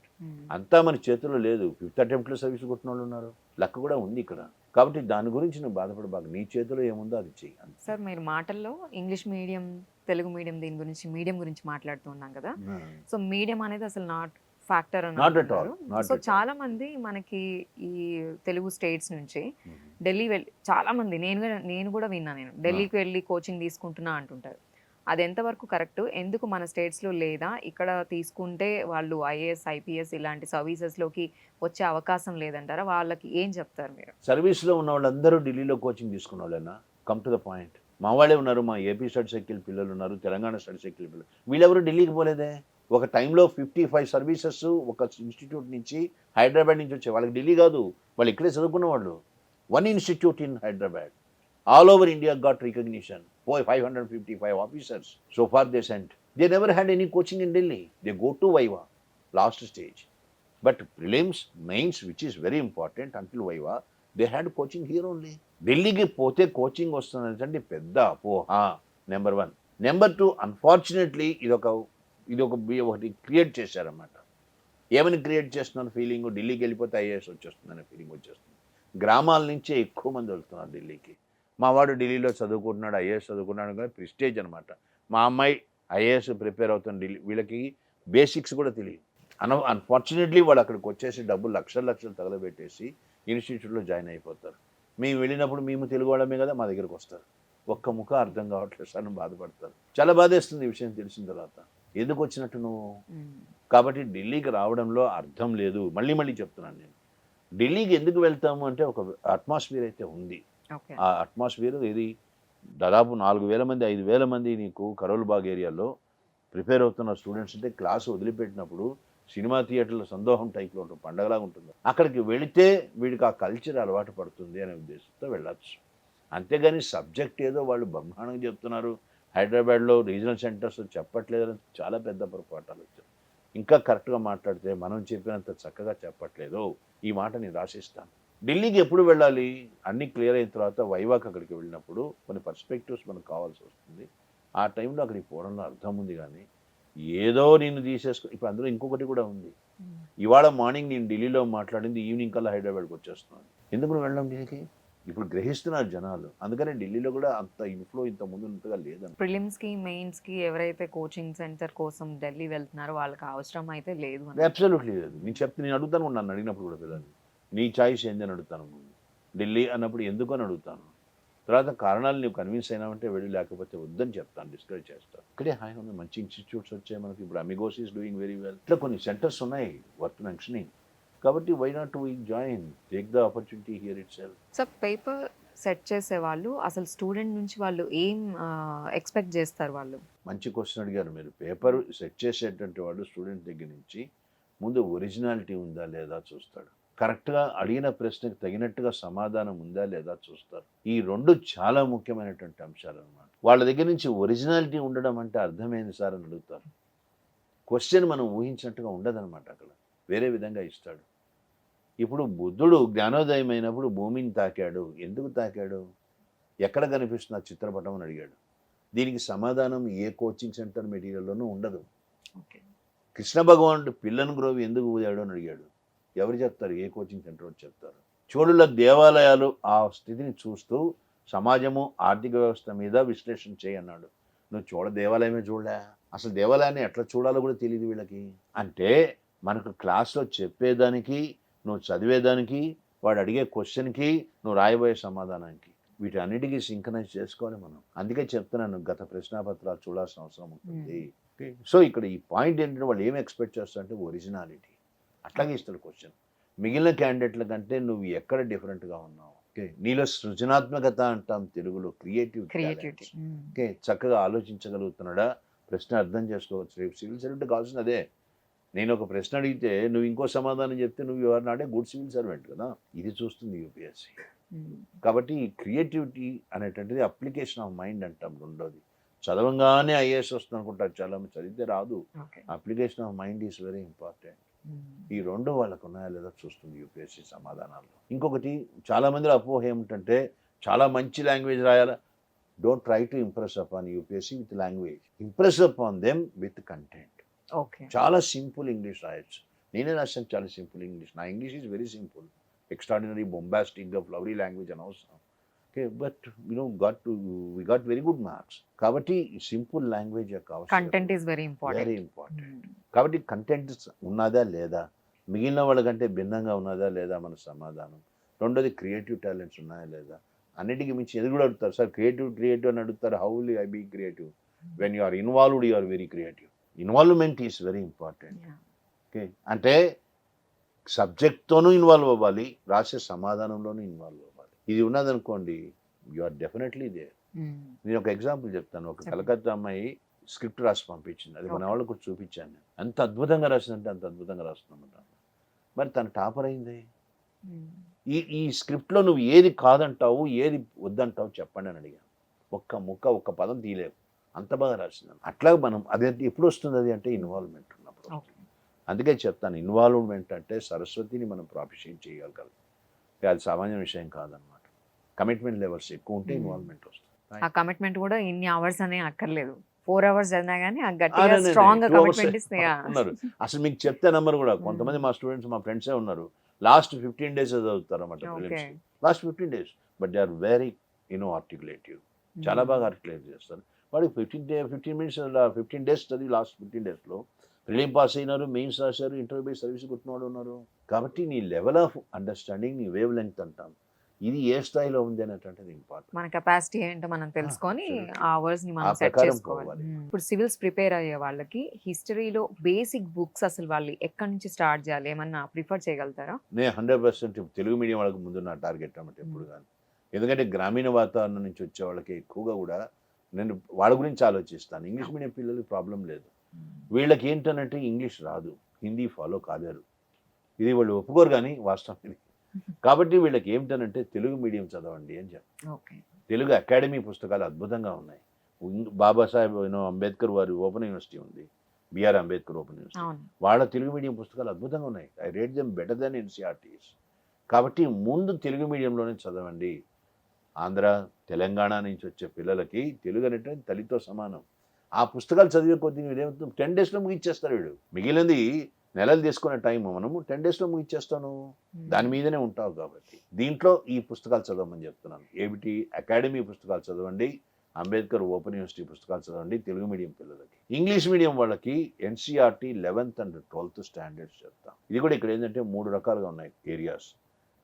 అంతా మన చేతిలో లేదు. 5th అటెంప్ట్లో సర్వీస్ కొట్టిన వాళ్ళు ఉన్నారు, లక్ కూడా ఉంది ఇక్కడ. కాబట్టి దాని గురించి నువ్వు బాధపడబాకు, నీ చేతిలో ఏముందో అది చెయ్యి. సార్ మీరు మాటల్లో ఇంగ్లీష్ మీడియం, తెలుగు మీడియం, దీని గురించి మీడియం గురించి మాట్లాడుతూ ఉన్నాం కదా. సో మీడియం అనేది అసలు నాట్ ఫ్యాక్టర్ అని అంటున్నారు. సో చాలా మంది మనకి ఈ తెలుగు స్టేట్స్ నుంచి ఢిల్లీ వెళ్ళి, చాలా మంది నేను కూడా విన్నా, నేను ఢిల్లీకి వెళ్ళి కోచింగ్ తీసుకుంటున్నా అంటుంటారు. అది ఎంతవరకు కరెక్ట్? ఎందుకు మన స్టేట్స్లో లేదా ఇక్కడ తీసుకుంటే వాళ్ళు ఐఏఎస్, ఐపీఎస్ ఇలాంటి సర్వీసెస్లోకి వచ్చే అవకాశం లేదంటారా? వాళ్ళకి ఏం చెప్తారు మీరు? సర్వీస్లో ఉన్న వాళ్ళందరూ ఢిల్లీలో కోచింగ్ తీసుకున్న వాళ్ళైనా? Come to the point. మా వాళ్ళే ఉన్నారు, మా ఏపీ స్టడీ సైకిల్ పిల్లలు ఉన్నారు, తెలంగాణ స్టడీ సైకిల్ పిల్లలు, వీళ్ళెవరు ఢిల్లీకి పోలేదే. ఒక టైంలో 55 సర్వీసెస్ ఒక ఇన్స్టిట్యూట్ నుంచి, హైదరాబాద్ నుంచి వచ్చే వాళ్ళకి ఢిల్లీ కాదు, వాళ్ళు ఇక్కడే చదువుకున్న వాళ్ళు. 1 institute in Hyderabad, all over India got recognition. 555 officers so far they sent. They never had any coaching in Delhi. They go to Viva, last stage. But prelims, mains, which is very important until Viva, they had coaching here only. ఢిల్లీకి పోతే coaching వస్తుందంటే పెద్ద అపోహ, number 1. Number 2, unfortunately ఒకటి create చేశారన్నమాట. ఏమని create చేస్తున్నారు feeling, ఢిల్లీకి వెళ్ళిపోతే ఐఏఎస్ వచ్చేస్తుందనే ఫీలింగ్ వచ్చేస్తుంది. గ్రామాల నుంచే ఎక్కువ మంది వెళ్తున్నారు ఢిల్లీకి. మా వాడు ఢిల్లీలో చదువుకుంటున్నాడు, ఐఏఎస్ చదువుకున్నాడు కానీ ప్రిస్టేజ్ అనమాట. మా అమ్మాయి ఐఏఎస్ ప్రిపేర్ అవుతుంది ఢిల్లీ, వీళ్ళకి బేసిక్స్ కూడా తెలియదు. అన్ఫార్చునేట్లీ వాళ్ళు అక్కడికి వచ్చేసి డబ్బులు లక్షలు తగలబెట్టేసి ఇన్స్టిట్యూట్లో జాయిన్ అయిపోతారు. మేము వెళ్ళినప్పుడు మేము తెలుగు వాళ్ళమే కదా మా దగ్గరకు వస్తారు. ఒక్క ముఖ అర్థం కావట్లేదు సార్ అని బాధపడతారు. చాలా బాధేస్తుంది ఈ విషయం తెలిసిన తర్వాత. ఎందుకు వచ్చినట్టు నువ్వు? కాబట్టి ఢిల్లీకి రావడంలో అర్థం లేదు. మళ్ళీ చెప్తున్నాను నేను, ఢిల్లీకి ఎందుకు వెళ్తాము అంటే ఒక అట్మాస్ఫియర్ అయితే ఉంది. ఆ అట్మాస్ఫియర్ ఇది దాదాపు 4,000 మంది 5,000 మంది నీకు కరోల్బాగ్ ఏరియాలో ప్రిపేర్ అవుతున్న స్టూడెంట్స్ అంటే క్లాసు వదిలిపెట్టినప్పుడు సినిమా థియేటర్లో సందోహం టైప్లో ఉంటుంది, పండగలాగా ఉంటుంది. అక్కడికి వెళితే వీడికి ఆ కల్చర్ అలవాటు పడుతుంది అనే ఉద్దేశంతో వెళ్ళచ్చు. అంతేగాని సబ్జెక్ట్ ఏదో వాళ్ళు బ్రహ్మాండంగా చెప్తున్నారు, హైదరాబాద్లో రీజనల్ సెంటర్స్ చెప్పట్లేదని చాలా పెద్ద పొరపాటాలు వచ్చాయి. ఇంకా కరెక్ట్గా మాట్లాడితే మనం చెప్పినంత చక్కగా చెప్పట్లేదు. ఈ మాట నేను రాసిస్తాను. ఢిల్లీకి ఎప్పుడు వెళ్ళాలి? అన్నీ క్లియర్ అయిన తర్వాత వైవాక్ అక్కడికి వెళ్ళినప్పుడు కొన్ని పర్స్పెక్టివ్స్ మనకు కావాల్సి వస్తుంది. ఆ టైంలో అక్కడికి పోవడంలో అర్థం ఉంది. కానీ ఏదో నేను ఇప్పుడు అందులో ఇంకొకటి కూడా ఉంది. ఇవాళ మార్నింగ్ నేను ఢిల్లీలో మాట్లాడింది ఈవినింగ్ కల్లా హైదరాబాద్కి వచ్చేస్తున్నాను. ఎందుకు వెళ్ళడం దీనికి? ఇప్పుడు గ్రహిస్తున్నారు జనాలు. అందుకనే ఢిల్లీలో కూడా అంత ఇన్ఫ్లో ఇంత ముందు ఉన్నట్టుగా లేదని. ప్రిలిమ్స్కి మెయిన్స్కి ఎవరైతే కోచింగ్ సెంటర్ కోసం ఢిల్లీ వెళ్తున్నారో వాళ్ళకి అవసరం అయితే లేదు. అబ్సల్యూట్లీ లేదు. నేను అడుగుతాను, నన్ను అడిగినప్పుడు కూడా పిల్లలు నీ చాయిస్ ఏంది అని అడుగుతాను. ఢిల్లీ అన్నప్పుడు ఎందుకు అని అడుగుతాను. తర్వాత కారణాలు నువ్వు కన్విన్స్ అయినావంటే వెళ్ళి, లేకపోతే వద్దని చెప్తాను, డిస్కరేజ్ చేస్తాను. ఇక్కడే హాయిగా ఉంది, మంచి ఇన్స్టిట్యూట్స్ వచ్చాయి మనకి. ఇప్పుడు Amigos is doing very well. ఇట్లా కొన్ని సెంటర్స్ ఉన్నాయి వర్త్ మెన్షనింగ్. కాబట్టి why not we join, take the opportunity here itself. So paper set చేసే వాళ్ళు అసలు స్టూడెంట్ నుంచి వాళ్ళు ఏం ఎక్స్పెక్ట్ చేస్తారు? వాళ్ళు మంచి క్వశ్చన్ అడిగారు మీరు. పేపర్ సెట్ చేసేటువంటి వాడు స్టూడెంట్ దగ్గర నుంచి ముందు ఒరిజినాలిటీ ఉందా లేదా చూస్తాడు. కరెక్ట్గా అడిగిన ప్రశ్నకు తగినట్టుగా సమాధానం ఉందా లేదా చూస్తారు. ఈ 2 చాలా ముఖ్యమైనటువంటి అంశాలు అన్నమాట. వాళ్ళ దగ్గర నుంచి ఒరిజినాలిటీ ఉండడం అంటే అర్థమైంది సార్ అని అడుగుతారు. క్వశ్చన్ మనం ఊహించినట్టుగా ఉండదన్నమాట, అక్కడ వేరే విధంగా ఇస్తాడు. ఇప్పుడు బుద్ధుడు జ్ఞానోదయం అయినప్పుడు భూమిని తాకాడు. ఎందుకు తాకాడు? ఎక్కడ కనిపిస్తున్న చిత్రపటం అని అడిగాడు. దీనికి సమాధానం ఏ కోచింగ్ సెంటర్ మెటీరియల్లోనూ ఉండదు. కృష్ణ భగవానుడు పిల్లను గ్రోవి ఎందుకు ఊదాడు అని అడిగాడు. ఎవరు చెప్తారు? ఏ కోచింగ్ సెంటర్ వచ్చి చెప్తారు? చోళుల దేవాలయాలు ఆ స్థితిని చూస్తూ సమాజము ఆర్థిక వ్యవస్థ మీద విశ్లేషణ చేయన్నాడు. నువ్వు దేవాలయమే చూడలే, అసలు దేవాలయాన్ని ఎట్లా చూడాలో కూడా తెలియదు వీళ్ళకి. అంటే మనకు క్లాస్లో చెప్పేదానికి, నువ్వు చదివేదానికి, వాడు అడిగే క్వశ్చన్కి, నువ్వు రాయబోయే సమాధానానికి, వీటన్నిటికీ సింక్రనైజ్ చేసుకోవాలి మనం. అందుకే చెప్తున్నాను, గత ప్రశ్నాపత్రాలు చూడాల్సిన అవసరం ఉంటుంది. సో ఇక్కడ ఈ పాయింట్ ఏంటంటే వాళ్ళు ఏం ఎక్స్పెక్ట్ చేస్తారంటే ఒరిజినాలిటీ. అట్లాగే ఇస్తాడు క్వశ్చన్. మిగిలిన క్యాండిడేట్ల కంటే నువ్వు ఎక్కడ డిఫరెంట్గా ఉన్నావు. ఓకే, నీలో సృజనాత్మకత అంటాం తెలుగులో, క్రియేటివిటీ. ఓకే, చక్కగా ఆలోచించగలుగుతున్నాడా, ప్రశ్న అర్థం చేసుకోవచ్చు. రేపు సివిల్ సర్వెంట్ కావాల్సిన అదే. నేను ఒక ప్రశ్న అడిగితే నువ్వు ఇంకో సమాధానం చెప్తే నువ్వు ఎవరు నాడే గుడ్ సివిల్ సర్వెంట్ కదా. ఇది చూస్తుంది యూపీఎస్సీ. కాబట్టి ఈ క్రియేటివిటీ అనేటువంటిది అప్లికేషన్ ఆఫ్ మైండ్ అంటాం. రెండోది, చదవంగానే ఐఏఎస్ వస్తుంది అనుకుంటారు చాలా మంది, చదివితే రాదు. Application of mind is very important. ఈ 2 వాళ్ళకు ఉన్నాయా లేదా చూస్తుంది యూపీఎస్సీ సమాధానాల్లో. ఇంకొకటి, చాలామందిలో అపోహ ఏమిటంటే చాలా మంచి లాంగ్వేజ్ రాయాలా. Don't try to impress upon UPSC with language, impress upon them with content. చాలా సింపుల్ ఇంగ్లీష్ రాయొచ్చు. నేనే రాశాను చాలా సింపుల్ ఇంగ్లీష్. నా English is very simple. Extraordinary బొంబాస్టిక్గా ఫ్లవరీ లాంగ్వేజ్ అనవసరం. Okay, but we got very good marks. కాబట్టి simple language యొక్క కంటెంట్ ఈజ్ వెరీ ఇంపార్టెంట్. కాబట్టి కంటెంట్ ఉన్నదా లేదా, మిగిలిన వాళ్ళకంటే భిన్నంగా ఉన్నదా లేదా మన సమాధానం. రెండోది, క్రియేటివ్ టాలెంట్స్ ఉన్నాయా లేదా. అన్నిటికీ మించి ఎదురు కూడా అడుగుతారు, సార్ క్రియేటివ్ అని అడుగుతారు. How will I be creative? When you are involved you are very creative. Involvement is very important. Okay, అంటే సబ్జెక్ట్తోనూ ఇన్వాల్వ్ అవ్వాలి, రాసే సమాధానంలోనూ ఇన్వాల్వ్ అవ్వాలి. ఇది ఉన్నదనుకోండి, యు ఆర్ డెఫినెట్లీ దేర్. నేను ఒక ఎగ్జాంపుల్ చెప్తాను. ఒక కలకత్తా అమ్మాయి స్క్రిప్ట్ రాసి పంపించింది. అది మన వాళ్ళకు చూపించాను నేను. ఎంత అద్భుతంగా రాసిందంటే అంత అద్భుతంగా రాస్తున్నామంట. మరి తను టాపర్ అయింది. ఈ స్క్రిప్ట్లో నువ్వు ఏది కాదంటావు, ఏది వద్దంటావు చెప్పండి అని అడిగాను. ఒక్క పదం తీయలేవు. అంత బాగా రాసింది. అట్లా మనం అది ఎప్పుడు వస్తుంది అది అంటే ఇన్వాల్వ్మెంట్ ఉన్నప్పుడు. ఓకే. అందుకే చెప్తాను, ఇన్వాల్వ్మెంట్ అంటే సరస్వతిని మనం ప్రాపిషియేట్ చేయగలగాలి. అది సామాన్య విషయం కాదనమాట. కమిట్మెంట్ లెవెల్స్ ఎక్కువ ఉంటే ఇన్వాల్వ్మెంట్ వస్తుంది. ఆ కమిట్మెంట్ కూడా ఇన్ని అవర్స్ అనే అక్కర్లేదు. 4 అవర్స్ చదివినా గానీ ఆ గట్టిగా అవునండి. స్ట్రాంగ్‌గా 2 అవర్స్ కమిట్మెంట్ ఇస్తే ఉన్నారు. అసలు మీకు చెప్తే నమ్మరు కూడా. కొంతమంది మా స్టూడెంట్స్, మా ఫ్రెండ్సే ఉన్నారు. లాస్ట్ 15 డేస్ చదువుతారన్నమాట ఓకే. ప్రిలిమ్స్‌కి. Last 15 days. But they are very articulative. చాలా బాగా ఆర్టికులేట్ చేస్తారు. వాడికి 15 మినిట్స్ 15 డేస్ చదివి లాస్ట్ 15 డేస్‌లో ప్రిలిమ్ పాస్ అయినారు, మెయిన్స్ రాశారు, ఇంటర్వ్యూ పోయి సర్వీస్ కొట్టినవాడు ఉన్నారు. కాబట్టి నీ లెవెల్ ఆఫ్ అండర్‌స్టాండింగ్, నీ వేవ్ లెంగ్త్ అంటాం. ఇది ఏ స్థాయిలో ఉంది అనేటువంటిది ఇంపార్టెంట్. మన కెపాసిటీ ఏంటో మనం తెలుసుకొని అబ్సల్యూట్‌లీ. ఆ అవర్స్ ని ఆ మనం సెట్ ప్రకారం చేసుకోవాలి. పోవాలి. ఇప్పుడు సివిల్స్ ప్రిపేర్ అయ్యే వాళ్ళకి హిస్టరీలో బేసిక్ బుక్స్ అసలు వాళ్ళు ఎక్కడి నుంచి స్టార్ట్ చేయాలి? ఏమన్నా ప్రిఫర్ చేయగలుగుతారా? నేను 100% తెలుగు మీడియం వాళ్ళకి ముందు నా టార్గెట్ అన్నమాట ఎప్పుడు కానీ. ఎందుకంటే గ్రామీణ వాతావరణం నుంచి వచ్చే వాళ్ళకి ఎక్కువగా కూడా నేను వాళ్ళ గురించి ఆలోచిస్తాను. ఇంగ్లీష్ మీడియం పిల్లలకి ప్రాబ్లం లేదు. వీళ్ళకి ఏంటనంటే ఇంగ్లీష్ రాదు, హిందీ ఫాలో కాలేరు. ఇది వాళ్ళు ఒప్పుకోరు కానీ వాస్తవం ఇది. కాబట్టి వీళ్ళకి ఏమిటనంటే తెలుగు మీడియం చదవండి అని చెప్తాను. ఓకే. తెలుగు అకాడమీ పుస్తకాలు అద్భుతంగా ఉన్నాయి. బాబాసాహెబ్ అంబేద్కర్ వారి ఓపెన్ యూనివర్సిటీ ఉంది, బిఆర్ అంబేద్కర్ ఓపెన్ యూనివర్సిటీ. అవును. వాళ్ళ తెలుగు మీడియం పుస్తకాలు అద్భుతంగా ఉన్నాయి. I rate them better than NCERTs. కాబట్టి ముందు తెలుగు మీడియంలోనే చదవండి. ఆంధ్ర, తెలంగాణ నుంచి వచ్చే పిల్లలకి తెలుగు అనేటువంటి తల్లితో సమానం. ఆ పుస్తకాలు చదివే కొద్దీ వీడేమవుతుంది, 10 డేస్లో ముగిచ్చేస్తారు వీడు. మిగిలినది నెలలు తీసుకునే టైం మనము 10 డేస్లో ముగిచ్చేస్తాను. దాని మీదనే ఉంటావు కాబట్టి దీంట్లో ఈ పుస్తకాలు చదవమని చెప్తున్నాను. ఏమిటి? అకాడమీ పుస్తకాలు చదవండి, అంబేద్కర్ ఓపెన్ యూనివర్సిటీ పుస్తకాలు చదవండి తెలుగు మీడియం పిల్లలకి. ఇంగ్లీష్ మీడియం వాళ్ళకి NCERT 11th and 12th standards చెప్తాం. ఇది కూడా ఇక్కడ ఏంటంటే 3 రకాలుగా ఉన్నాయి ఏరియాస్.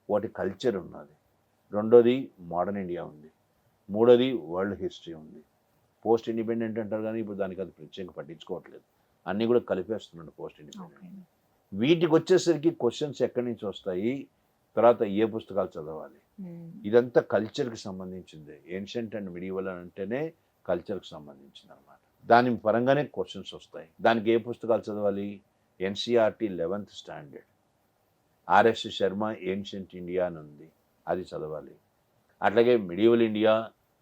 ఒకటి కల్చర్ ఉన్నది, రెండోది మోడర్న్ ఇండియా ఉంది, మూడోది వరల్డ్ హిస్టరీ ఉంది. పోస్ట్ ఇండిపెండెంట్ అంటారు కానీ ఇప్పుడు దానికి అది ప్రత్యేకంగా పట్టించుకోవట్లేదు. అన్నీ కూడా కలిపేస్తున్నాడు పోస్ట్ ఇండిపెండెంట్. వీటికి వచ్చేసరికి క్వశ్చన్స్ ఎక్కడి నుంచి వస్తాయి, తర్వాత ఏ పుస్తకాలు చదవాలి, ఇదంతా కల్చర్కి సంబంధించింది. ఏన్షియంట్ అండ్ మిడివల్ అంటేనే కల్చర్కి సంబంధించింది అనమాట. దాని పరంగానే క్వశ్చన్స్ వస్తాయి. దానికి ఏ పుస్తకాలు చదవాలి? NCERT 11th standard, RS Sharma ancient India అని ఉంది, అది చదవాలి. అట్లాగే మిడివల్ ఇండియా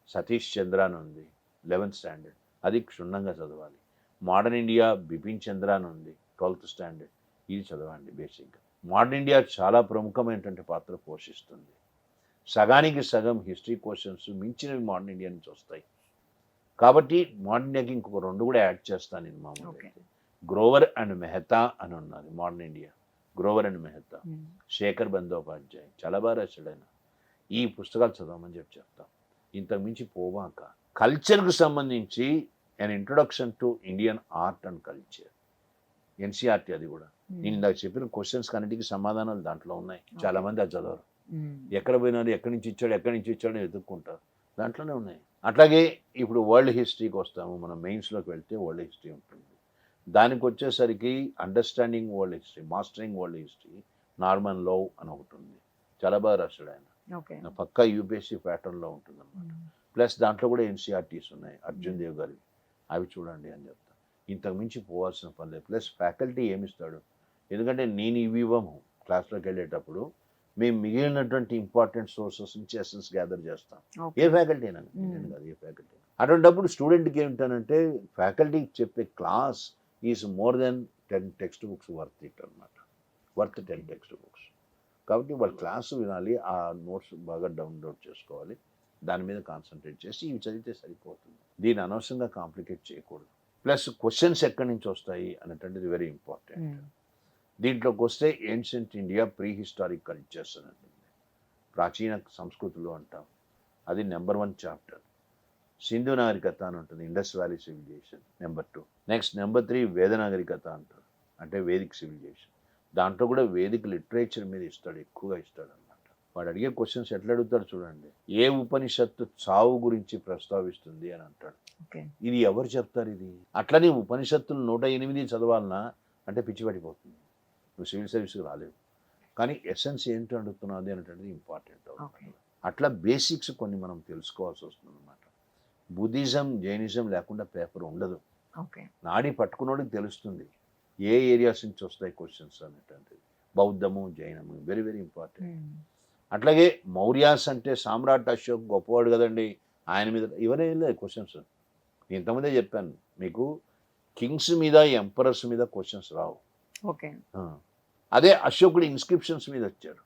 సతీష్ చంద్ర అని ఉంది 11th స్టాండర్డ్, అది క్షుణ్ణంగా చదవాలి. మోడర్న్ ఇండియా బిపిన్ చంద్ర అని ఉంది 12th స్టాండర్డ్, ఇది చదవండి బేసిక్గా. మోడర్న్ ఇండియా చాలా ప్రముఖమైనటువంటి పాత్ర పోషిస్తుంది. సగానికి సగం హిస్టరీ క్వశ్చన్స్ మించినవి మోడర్న్ ఇండియా నుంచి వస్తాయి. కాబట్టి మోడర్న్ ఇండియాకి ఇంకొక 2 కూడా యాడ్ చేస్తాను నేను మామూలుగా. గ్రోవర్ అండ్ మెహతా అని ఉన్నది modern India. Grover and Mehta, Shekhar Bandopadhyay చాలా బాగా రాశాడు ఆయన. ఈ పుస్తకాలు చదవమని చెప్తాం. ఇంతకు మించి పోవాక కల్చర్కు సంబంధించి an introduction to Indian art and culture, NCERT. అది కూడా నేను ఇందాక చెప్పిన క్వశ్చన్స్ అన్నిటికీ సమాధానాలు దాంట్లో ఉన్నాయి. చాలా మంది అది చదవరు. ఎక్కడ పోయినారు, ఎక్కడి నుంచి ఇచ్చాడు అని వెతుక్కుంటారు. దాంట్లోనే ఉన్నాయి. అట్లాగే ఇప్పుడు వరల్డ్ హిస్టరీకి వస్తాము. మనం మెయిన్స్లోకి వెళ్తే వరల్డ్ హిస్టరీ ఉంటుంది. దానికి వచ్చేసరికి understanding world history, mastering world history, Norman Lowe అని ఒకటి ఉంది. చాలా బాగా రాశాడు ఆయన. పక్కా యూపీఎస్సీ ప్యాటర్న్లో ఉంటుంది అనమాట. ప్లస్ దాంట్లో కూడా ఎన్సీఆర్టీస్ ఉన్నాయి, అర్జున్ దేవ్ గారి, అవి చూడండి అని చెప్తా. ఇంతకు మించి పోవాల్సిన పని లేదు. ప్లస్ ఫ్యాకల్టీ ఏమిస్తాడు, ఎందుకంటే నేను ఇవి ఇవ్వము. క్లాస్లోకి వెళ్ళేటప్పుడు మేము మిగిలినటువంటి ఇంపార్టెంట్ సోర్సెస్ నుంచి ఎసెన్స్ గ్యాదర్ చేస్తాం. ఏ ఫ్యాకల్టీ అయినా నేను కాదు, ఏ ఫ్యాకల్టీ. అటువంటిప్పుడు స్టూడెంట్కి ఏమిటనంటే ఫ్యాకల్టీకి చెప్పే class is more than 10 text books worth it అనమాట. Worth 10 text books. కాబట్టి వాళ్ళ క్లాసు వినాలి, ఆ నోట్స్ బాగా డౌన్లోడ్ చేసుకోవాలి, దాని మీద కాన్సన్ట్రేట్ చేసి ఇవి చదివితే సరిపోతుంది. దీన్ని అనవసరంగా కాంప్లికేట్ చేయకూడదు. ప్లస్ క్వశ్చన్స్ ఎక్కడి నుంచి వస్తాయి అనేటువంటిది వెరీ ఇంపార్టెంట్. దీంట్లోకి వస్తే ancient India pre historic cultures అని ఉంటుంది, ప్రాచీన సంస్కృతులు అంటాం, అది నెంబర్ 1 చాప్టర్. సింధు నాగరికత అని ఉంటుంది, Indus valley civilisation number 2. Next number 3 Veda నాగరికత అంటారు, అంటే వేదిక్ సివిలైజేషన్. దాంట్లో కూడా వేదిక్ లిటరేచర్ మీద ఎక్కువగా ఇస్తాడు అనమాట. వాడు అడిగే క్వశ్చన్స్ ఎట్లా అడుగుతాడు చూడండి. ఏ ఉపనిషత్తు చావు గురించి ప్రస్తావిస్తుంది అని అంటాడు. ఇది ఎవరు చెప్తారు ఇది? అట్లనే ఉపనిషత్తులు 108 చదవాలన్నా అంటే పిచ్చి పడిపోతుంది, నువ్వు సివిల్ సర్వీస్కి రాలేవు. కానీ ఎసెన్స్ ఏంటో అడుగుతున్నది అనేటువంటిది ఇంపార్టెంట్ అవుతుంది. అట్లా బేసిక్స్ కొన్ని మనం తెలుసుకోవాల్సి వస్తుంది అనమాట. బుద్ధిజం, జైనిజం లేకుండా పేపర్ ఉండదు. నాడి పట్టుకున్నోడికి తెలుస్తుంది ఏ ఏరియాస్ నుంచి వస్తాయి క్వశ్చన్స్ అనేటువంటిది. బౌద్ధము, జైనము వెరీ వెరీ ఇంపార్టెంట్. అట్లాగే మౌర్యాస్ అంటే సామ్రాట్ అశోక్ గొప్పవాడు కదండి, ఆయన మీద ఇవన్నీ లేదు క్వశ్చన్స్. నేను ఇంతకుముందే చెప్పాను మీకు, కింగ్స్ మీద ఎంపరర్స్ మీద క్వశ్చన్స్ రావు. ఓకే. ఆ. అదే అశోకుడు ఇన్స్క్రిప్షన్స్ మీద వచ్చాడు,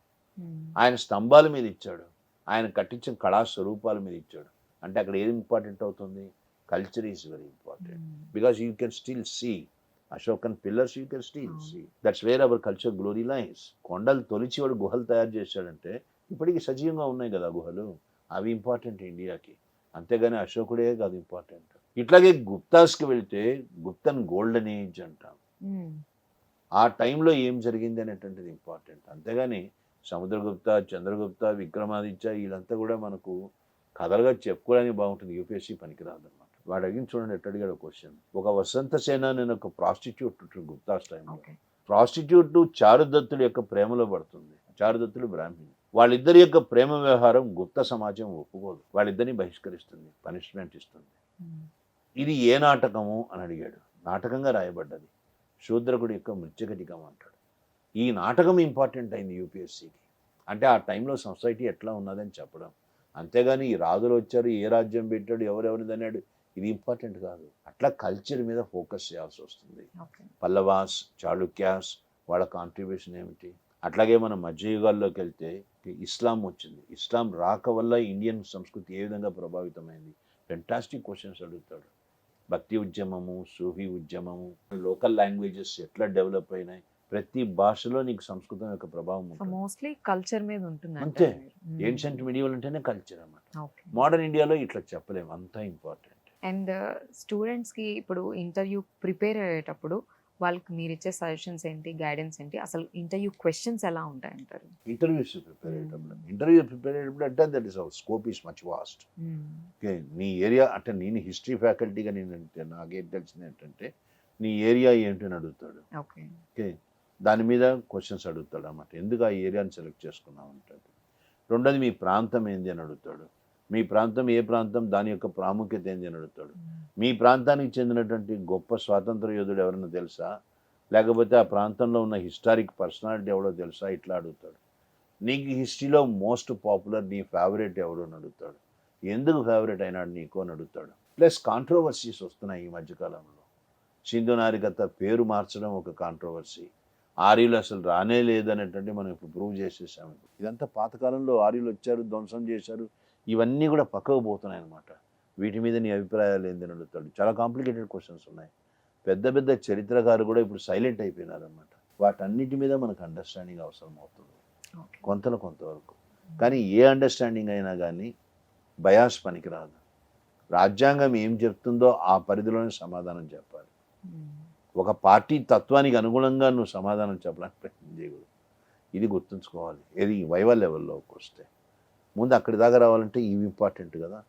ఆయన స్తంభాల మీద ఇచ్చాడు, ఆయన కట్టించిన కళా స్వరూపాల మీద ఇచ్చాడు. అంటే అక్కడ ఏది ఇంపార్టెంట్ అవుతుంది? Culture is very important, because you can still see Ashokan pillars, you can still see. That's where our culture glory lines. కొండలు తొలిచి వాడు గుహలు తయారు చేశాడంటే ఇప్పటికీ సజీవంగా ఉన్నాయి కదా గుహలు, అవి ఇంపార్టెంట్ ఇండియాకి. అంతేగాని అశోకుడే కాదు ఇంపార్టెంట్. ఇట్లాగే గుప్తాస్కి వెళ్తే గుప్తన్ గోల్డెన్ ఏజ్ అంటాం. ఆ టైంలో ఏం జరిగింది అనేటువంటిది ఇంపార్టెంట్. అంతేగాని సముద్రగుప్త, చంద్రగుప్త, విక్రమాదిత్య వీళ్ళంతా కూడా మనకు కథలుగా చెప్పుకోవడానికి బాగుంటుంది, యూపీఎస్సీ పనికిరాదు అనమాట. వాడు అడిగిన చూడండి ఎట్ట అడిగాడు క్వశ్చన్. ఒక వసంత సేన నేను ఒక ప్రాస్టిట్యూట్ గుప్తాస్ టైంలో. ప్రాస్టిట్యూట్ చారుదత్తుడి యొక్క ప్రేమలో పడుతుంది. చారుదత్తుడు బ్రాహ్మణి. వాళ్ళిద్దరి యొక్క ప్రేమ వ్యవహారం గుప్త సమాజం ఒప్పుకోదు, వాళ్ళిద్దరిని బహిష్కరిస్తుంది, పనిష్మెంట్ ఇస్తుంది. ఇది ఏ నాటకము అని అడిగాడు. నాటకంగా రాయబడ్డది, శూద్రకుడి యొక్క మృత్యుకటికం అంటాడు. ఈ నాటకం ఇంపార్టెంట్ అయింది యూపీఎస్సీకి. అంటే ఆ టైంలో సొసైటీ ఎట్లా ఉన్నదని చెప్పడం. అంతేగాని ఈ రాజులు వచ్చారు, ఏ రాజ్యం పెట్టాడు, ఎవరెవరిని అన్నాడు, ఇది ఇంపార్టెంట్ కాదు. అట్లా కల్చర్ మీద ఫోకస్ చేయాల్సి వస్తుంది. పల్లవాస్, చాళుక్యాస్ వాళ్ళ కాంట్రిబ్యూషన్ ఏమిటి. అట్లాగే మనం మధ్యయుగాల్లోకి వెళ్తే ఇస్లాం వచ్చింది. ఇస్లాం రాక వల్ల ఇండియన్ సంస్కృతి ఏ విధంగా ప్రభావితమైంది, ఫెంటాస్టిక్ క్వశ్చన్స్ అడుగుతాడు. భక్తి ఉద్యమము, సూఫీ ఉద్యమము, లోకల్ లాంగ్వేజెస్ ఎట్లా డెవలప్ అయినాయి, ప్రతి భాషలో నీకు సంస్కృతం యొక్క ప్రభావం ఉంటుంది. మోస్ట్లీ కల్చర్ మీద ఉంటుంది అంతే. ఏన్షియంట్ మిడివల్ అంటేనే కల్చర్ అన్నమాట. మోడర్న్ ఇండియాలో ఇట్లా చెప్పలేము, అంతా ఇంపార్టెంట్. అండ్ స్టూడెంట్స్కి ఇప్పుడు ఇంటర్వ్యూ ప్రిపేర్ అయ్యేటప్పుడు వాళ్ళకి మీరు ఇచ్చే సజెషన్స్ ఏంటి, గైడెన్స్ ఏంటి, అసలు ఇంటర్వ్యూ క్వశ్చన్స్ ఎలా ఉంటాయంటారు? ఇంటర్వ్యూస్ ప్రిపేర్ అయ్యేటప్పుడు అంటే that is our scope is much vast. Okay, నీ ఏరియా అంటే నేను హిస్టరీ ఫ్యాకల్టీగా నాకేం తెలిసింది ఏంటంటే నీ ఏరియా ఏంటి అని అడుగుతాడు. ఓకే, దాని మీద క్వశ్చన్స్ అడుగుతాడు అన్నమాట. ఎందుకు ఆ ఏరియాని సెలెక్ట్ చేసుకున్నావు అంటాడు. రెండోది మీ ప్రాంతం ఏంది అని అడుగుతాడు. మీ ప్రాంతం ఏ ప్రాంతం, దాని యొక్క ప్రాముఖ్యత ఏంది అని అడుగుతాడు. మీ ప్రాంతానికి చెందినటువంటి గొప్ప స్వాతంత్ర యోధుడు ఎవరైనా తెలుసా, లేకపోతే ఆ ప్రాంతంలో ఉన్న హిస్టారిక్ పర్సనాలిటీ ఎవడో తెలుసా, ఇట్లా అడుగుతాడు. నీకు హిస్టరీలో మోస్ట్ పాపులర్ నీ ఫేవరెట్ ఎవడో అని అడుగుతాడు. ఎందుకు ఫేవరెట్ అయినాడు నీకు అని అడుగుతాడు. ప్లస్ కాంట్రవర్సీస్ వస్తున్నాయి ఈ మధ్యకాలంలో. సింధు నాగరికత పేరు మార్చడం ఒక కాంట్రవర్సీ. ఆర్యులు అసలు రానే లేదనేటువంటి మనం ఇప్పుడు ప్రూవ్ చేసేసాము. ఇదంతా పాతకాలంలో ఆర్యులు వచ్చారు, ధ్వంసం చేశారు, ఇవన్నీ కూడా పక్కకు పోతున్నాయి అన్నమాట. వీటి మీద నీ అభిప్రాయాలు ఏందని అడుగుతాడు. చాలా కాంప్లికేటెడ్ క్వశ్చన్స్ ఉన్నాయి. పెద్ద పెద్ద చరిత్రకారు కూడా ఇప్పుడు సైలెంట్ అయిపోయినారు అన్నమాట. వాటన్నిటి మీద మనకు అండర్స్టాండింగ్ అవసరం అవుతుంది కొంతవరకు. కానీ ఏ అండర్స్టాండింగ్ అయినా కానీ బయాస్ పనికిరాదు. రాజ్యాంగం ఏం చెప్తుందో ఆ పరిధిలోనే సమాధానం చెప్పాలి. ఒక పార్టీ తత్వానికి అనుగుణంగా నువ్వు సమాధానం చెప్పడానికి ప్రయత్నం చేయకూడదు. ఇది గుర్తుంచుకోవాలి. ఏది వైవల్ లెవెల్లోకి వస్తే ముందు అక్కడి దాకా రావాలంటే ఇవి ఇంపార్టెంట్ కదా,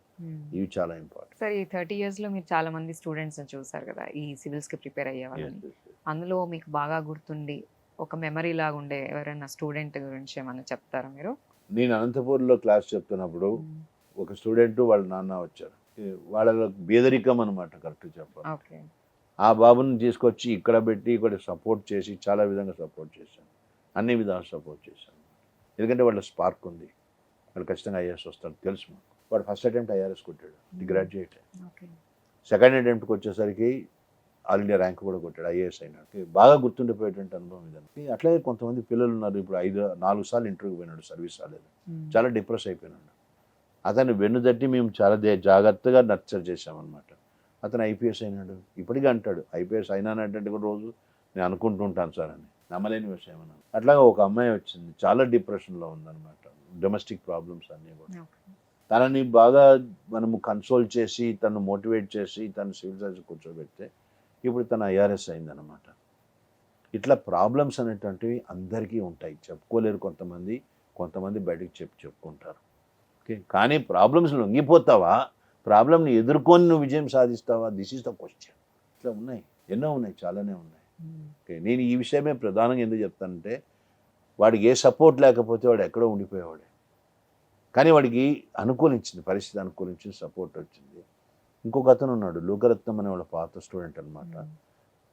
ఇవి చాలా ఇంపార్టెంట్. సార్, ఈ 30 yearsలో మీరు చాలా మంది స్టూడెంట్స్ని చూసారు కదా, ఈ సివిల్స్కి ప్రిపేర్ అయ్యే వాళ్ళని. అందులో మీకు బాగా గుర్తుండి ఒక మెమరీ లాగా ఉండే ఎవరైనా స్టూడెంట్ గురించి ఏమైనా చెప్తారా మీరు? నేను అనంతపూర్లో క్లాస్ చెప్తున్నప్పుడు ఒక స్టూడెంట్ వాళ్ళ నాన్న వచ్చారు. వాళ్ళ బేదరికం అనమాట, కరెక్ట్ చెప్పాలి. ఓకే. ఆ బాబుని తీసుకొచ్చి ఇక్కడ పెట్టి ఇక్కడ సపోర్ట్ చేసి చాలా విధంగా సపోర్ట్ చేశాను, అన్ని విధాలు సపోర్ట్ చేశాను. ఎందుకంటే వాళ్ళ స్పార్క్ ఉంది, వాడు ఖచ్చితంగా ఐఏఎస్ వస్తాడు తెలుసు మాకు. వాడు ఫస్ట్ అటెంప్ట్ ఐఆర్ఎస్ కొట్టాడు, గ్రాడ్యుయేట్. సెకండ్ అటెంప్ట్కి వచ్చేసరికి ఆల్ ఇండియా ర్యాంక్ కూడా కొట్టాడు, ఐఏఎస్ అయినాడు. బాగా గుర్తుండిపోయేటువంటి అనుభవం ఇదండి. అట్లాగే కొంతమంది పిల్లలు ఉన్నారు, ఇప్పుడు 4 సార్లు ఇంటర్వ్యూకి పోయినాడు, సర్వీస్ రాలేదు, చాలా డిప్రెస్ అయిపోయినాడు. అతను వెన్నుదట్టి మేము చాలా జాగ్రత్తగా నర్చర్ చేసామన్నమాట. అతను ఐపీఎస్ అయినాడు. ఇప్పటికీ అంటాడు ఐపీఎస్ అయినానంటే కూడా రోజు నేను అనుకుంటుంటాను సార్ అని. నమ్మలేని విషయం అన్నాను. అట్లాగే ఒక అమ్మాయి వచ్చింది, చాలా డిప్రెషన్లో ఉందన్నమాట, డొమెస్టిక్ ప్రాబ్లమ్స్ అన్నీ కూడా. తనని బాగా మనము కన్సోల్ చేసి తను మోటివేట్ చేసి తను సివిల్ సర్వీస్ కూర్చోబెడితే ఇప్పుడు తను ఐఆర్ఎస్ అయిందన్నమాట. ఇట్లా ప్రాబ్లమ్స్ అనేటువంటివి అందరికీ ఉంటాయి, చెప్పుకోలేరు కొంతమంది బయటకు చెప్పుకుంటారు. ఓకే, కానీ ప్రాబ్లమ్స్ లొంగిపోతావా, ప్రాబ్లమ్ని ఎదుర్కొని నువ్వు విజయం సాధిస్తావా, దిస్ ఈజ్ ద క్వశ్చన్. ఇట్లా ఉన్నాయి, ఎన్నో ఉన్నాయి, చాలానే ఉన్నాయి. ఓకే, నేను ఈ విషయమే ప్రధానంగా ఎందుకు చెప్తానంటే వాడికి ఏ సపోర్ట్ లేకపోతే వాడు ఎక్కడో ఉండిపోయేవాడే. కానీ వాడికి పరిస్థితి అనుకూలించింది, సపోర్ట్ వచ్చింది. ఇంకొక అతను ఉన్నాడు, లోకరత్నం అనే వాళ్ళ పాత స్టూడెంట్ అనమాట.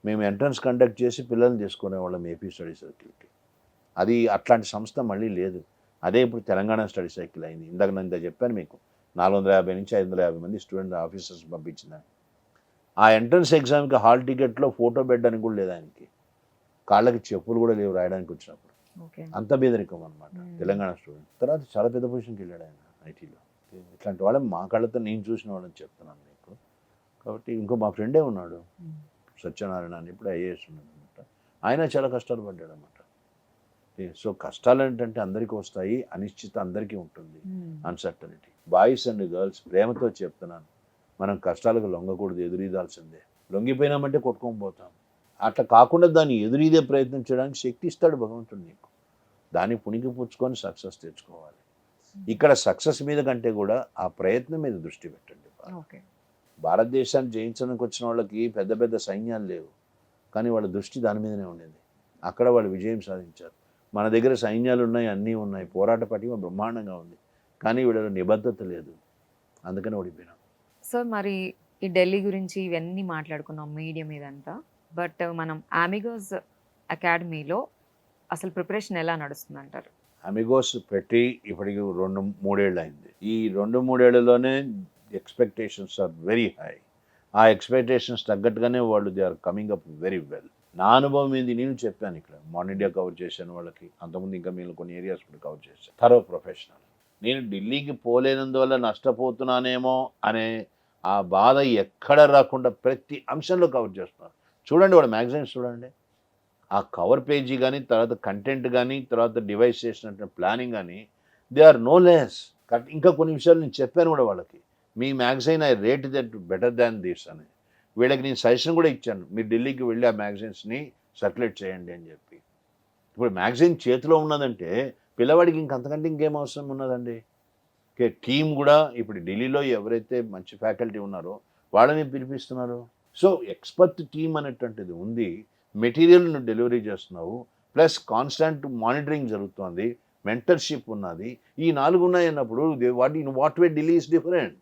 మేము ఎంట్రన్స్ కండక్ట్ చేసి పిల్లల్ని చేసుకునేవాళ్ళం ఏపీ స్టడీ సర్కిల్కి. అది అట్లాంటి సంస్థ మళ్ళీ లేదు. అదే ఇప్పుడు తెలంగాణ స్టడీ సర్కిల్ అయింది. ఇందాక నేను చెప్పాను మీకు, 450 నుంచి 550 మంది స్టూడెంట్ ఆఫీసర్స్ పంపించిన. ఆ ఎంట్రన్స్ ఎగ్జామ్కి హాల్ టికెట్లో ఫోటో పెట్టడానికి కూడా లేదు ఆయనకి. కాళ్ళకి చెప్పులు కూడా లేవు రాయడానికి వచ్చినప్పుడు. ఓకే. అంత బెదిరికం అనమాట తెలంగాణ స్టూడెంట్. తర్వాత చాలా పెద్ద పొజిషన్కి వెళ్ళాడు ఆయన ఐటీలో. ఇట్లాంటి వాళ్ళని మా కళ్ళతో నేను చూసిన వాళ్ళని చెప్తున్నాను మీకు. కాబట్టి ఇంకో మా ఫ్రెండే ఉన్నాడు సత్యనారాయణ అని, ఇప్పుడు ఐఏఎస్ ఉన్నాడనమాట. ఆయన చాలా కష్టాలు పడ్డాడు అనమాట. సో కష్టాలు ఏంటంటే అందరికీ వస్తాయి, అనిశ్చిత అందరికీ ఉంటుంది, అన్సర్టనిటీ. బాయ్స్ అండ్ గర్ల్స్ ప్రేమతో చెప్తున్నాను, మనం కష్టాలకు లొంగకూడదు, ఎదురీదాల్సిందే. లొంగిపోయినామంటే కొట్టుకొని పోతాం. అట్లా కాకుండా దాన్ని ఎదురీదే ప్రయత్నం చేయడానికి శక్తి ఇస్తాడు భగవంతుడు నీకు. దాన్ని పుణికి పుచ్చుకొని సక్సెస్ తెచ్చుకోవాలి. ఇక్కడ సక్సెస్ మీద కంటే కూడా ఆ ప్రయత్నం మీద దృష్టి పెట్టండి. ఓకే. భారతదేశాన్ని జయించడానికి వచ్చిన వాళ్ళకి పెద్ద పెద్ద సైన్యాలు లేవు, కానీ వాళ్ళ దృష్టి దాని మీదనే ఉండేది. అక్కడ వాళ్ళు విజయం సాధించారు. మన దగ్గర సైన్యాలు ఉన్నాయి, అన్నీ ఉన్నాయి, పోరాట పటిమ బ్రహ్మాండంగా ఉంది, కానీ వీళ్ళలో నిబద్ధత లేదు, అందుకని ఓడిపోయినాం. సో మరి ఈ ఢిల్లీ గురించి ఇవన్నీ మాట్లాడుకున్నాం మీడియా మీదంతా. బట్ మనం అమిగోస్ అకాడమీలో అసలు ప్రిపరేషన్ ఎలా నడుస్తుంది అంటారు? అమిగోస్ పెట్టి ఇప్పటికి 2-3 ఏళ్ళు అయింది. ఈ 2-3 ఏళ్లలోనే ఎక్స్పెక్టేషన్స్ ఆర్ వెరీ హై. ఆ ఎక్స్పెక్టేషన్స్ తగ్గట్టుగానే వాళ్ళు they are coming up very well. నా అనుభవం ఏంది, నేను చెప్పాను ఇక్కడ మాన్ ఇండియా కవర్ చేశాను వాళ్ళకి, అంతకుముందు ఇంకా మీరు కొన్ని ఏరియాస్ కూడా కవర్ చేశాను. Thorough professional. నేను ఢిల్లీకి పోలేనందువల్ల నష్టపోతున్నానేమో అనే ఆ బాధ ఎక్కడ రాకుండా ప్రతి అంశంలో కవర్ చేస్తున్నారు. చూడండి వాడు మ్యాగజైన్స్ చూడండి, ఆ కవర్ పేజీ కానీ, తర్వాత కంటెంట్ కానీ, తర్వాత డివైస్ చేసినట్టు ప్లానింగ్ కానీ, దే ఆర్ నో లెస్. ఇంకా కొన్ని విషయాలు నేను చెప్పాను కూడా వాళ్ళకి, మీ magazine I rate that better than this అని. వీళ్ళకి నేను సజెషన్ కూడా ఇచ్చాను, మీరు ఢిల్లీకి వెళ్ళి ఆ మ్యాగజైన్స్ని సర్క్యులేట్ చేయండి అని చెప్పి. ఇప్పుడు మ్యాగజైన్ చేతిలో ఉన్నదంటే పిల్లవాడికి ఇంకంతకంటే ఇంకేం అవసరం ఉన్నదండి. టీం కూడా ఇప్పుడు ఢిల్లీలో ఎవరైతే మంచి ఫ్యాకల్టీ ఉన్నారో వాళ్ళని పిలిపిస్తున్నారు. సో ఎక్స్పర్ట్ టీం అనేటువంటిది ఉంది, మెటీరియల్ను డెలివరీ చేస్తున్నావు, ప్లస్ కాన్స్టెంట్ మానిటరింగ్ జరుగుతుంది, మెంటర్షిప్ ఉన్నది. ఈ 4 ఉన్నాయి అన్నప్పుడు what way Delhi is different.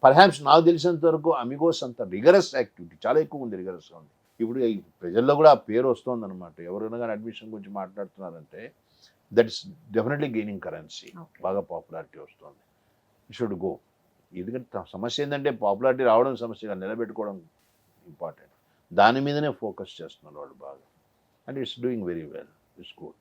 Perhaps నాకు తెలిసినంత వరకు అమిగోస్ అంత రిగరస్ యాక్టివిటీ చాలా ఎక్కువ ఉంది, రిగరస్గా ఉంది. ఇప్పుడు ఈ ప్రజల్లో కూడా ఆ పేరు వస్తుంది అనమాట. ఎవరైనా కానీ అడ్మిషన్ గురించి మాట్లాడుతున్నారంటే that is definitely gaining currency, బాగా పాపులారిటీ వస్తుంది. Should go. ఎందుకంటే సమస్య ఏంటంటే పాపులారిటీ రావడం సమస్య కాదు, నిలబెట్టుకోవడం ఇంపార్టెంట్. దాని మీదనే ఫోకస్ చేస్తున్నారు వాళ్ళు బాగా, and it's doing very well, it's good.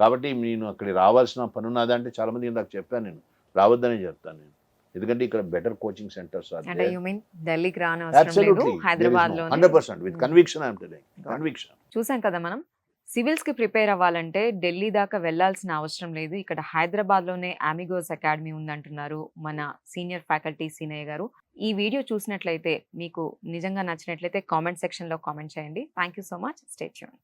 కాబట్టి నేను అక్కడికి రావాల్సిన పని ఉన్నదా అంటే చాలామంది నాకు చెప్పాను, నేను రావద్దనే చెప్తాను నేను, ఎందుకంటే ఇక్కడ బెటర్ కోచింగ్ సెంటర్స్ ఆర్ అంటే యు మీన్ ఢిల్లీకి రానవసరం లేదు, అబ్సల్యూట్లీ హైదరాబాద్లోనే 100% with conviction I am telling, conviction. చూసాం కదా మనం, సివిల్స్కి ప్రిపేర్ అవ్వాలంటే ఢిల్లీ దాకా వెళ్ళాల్సిన అవసరం లేదు, ఇక్కడ హైదరాబాద్లోనే అమిగోస్ అకాడమీ ఉందంటున్నారు మన సీనియర్ ఫ్యాకల్టీ సీనయ్య గారు. ఈ వీడియో చూసినట్లయితే మీకు నిజంగా నచ్చినట్లయితే కామెంట్ సెక్షన్లో కామెంట్ చేయండి. Thank you so much. Stay tuned.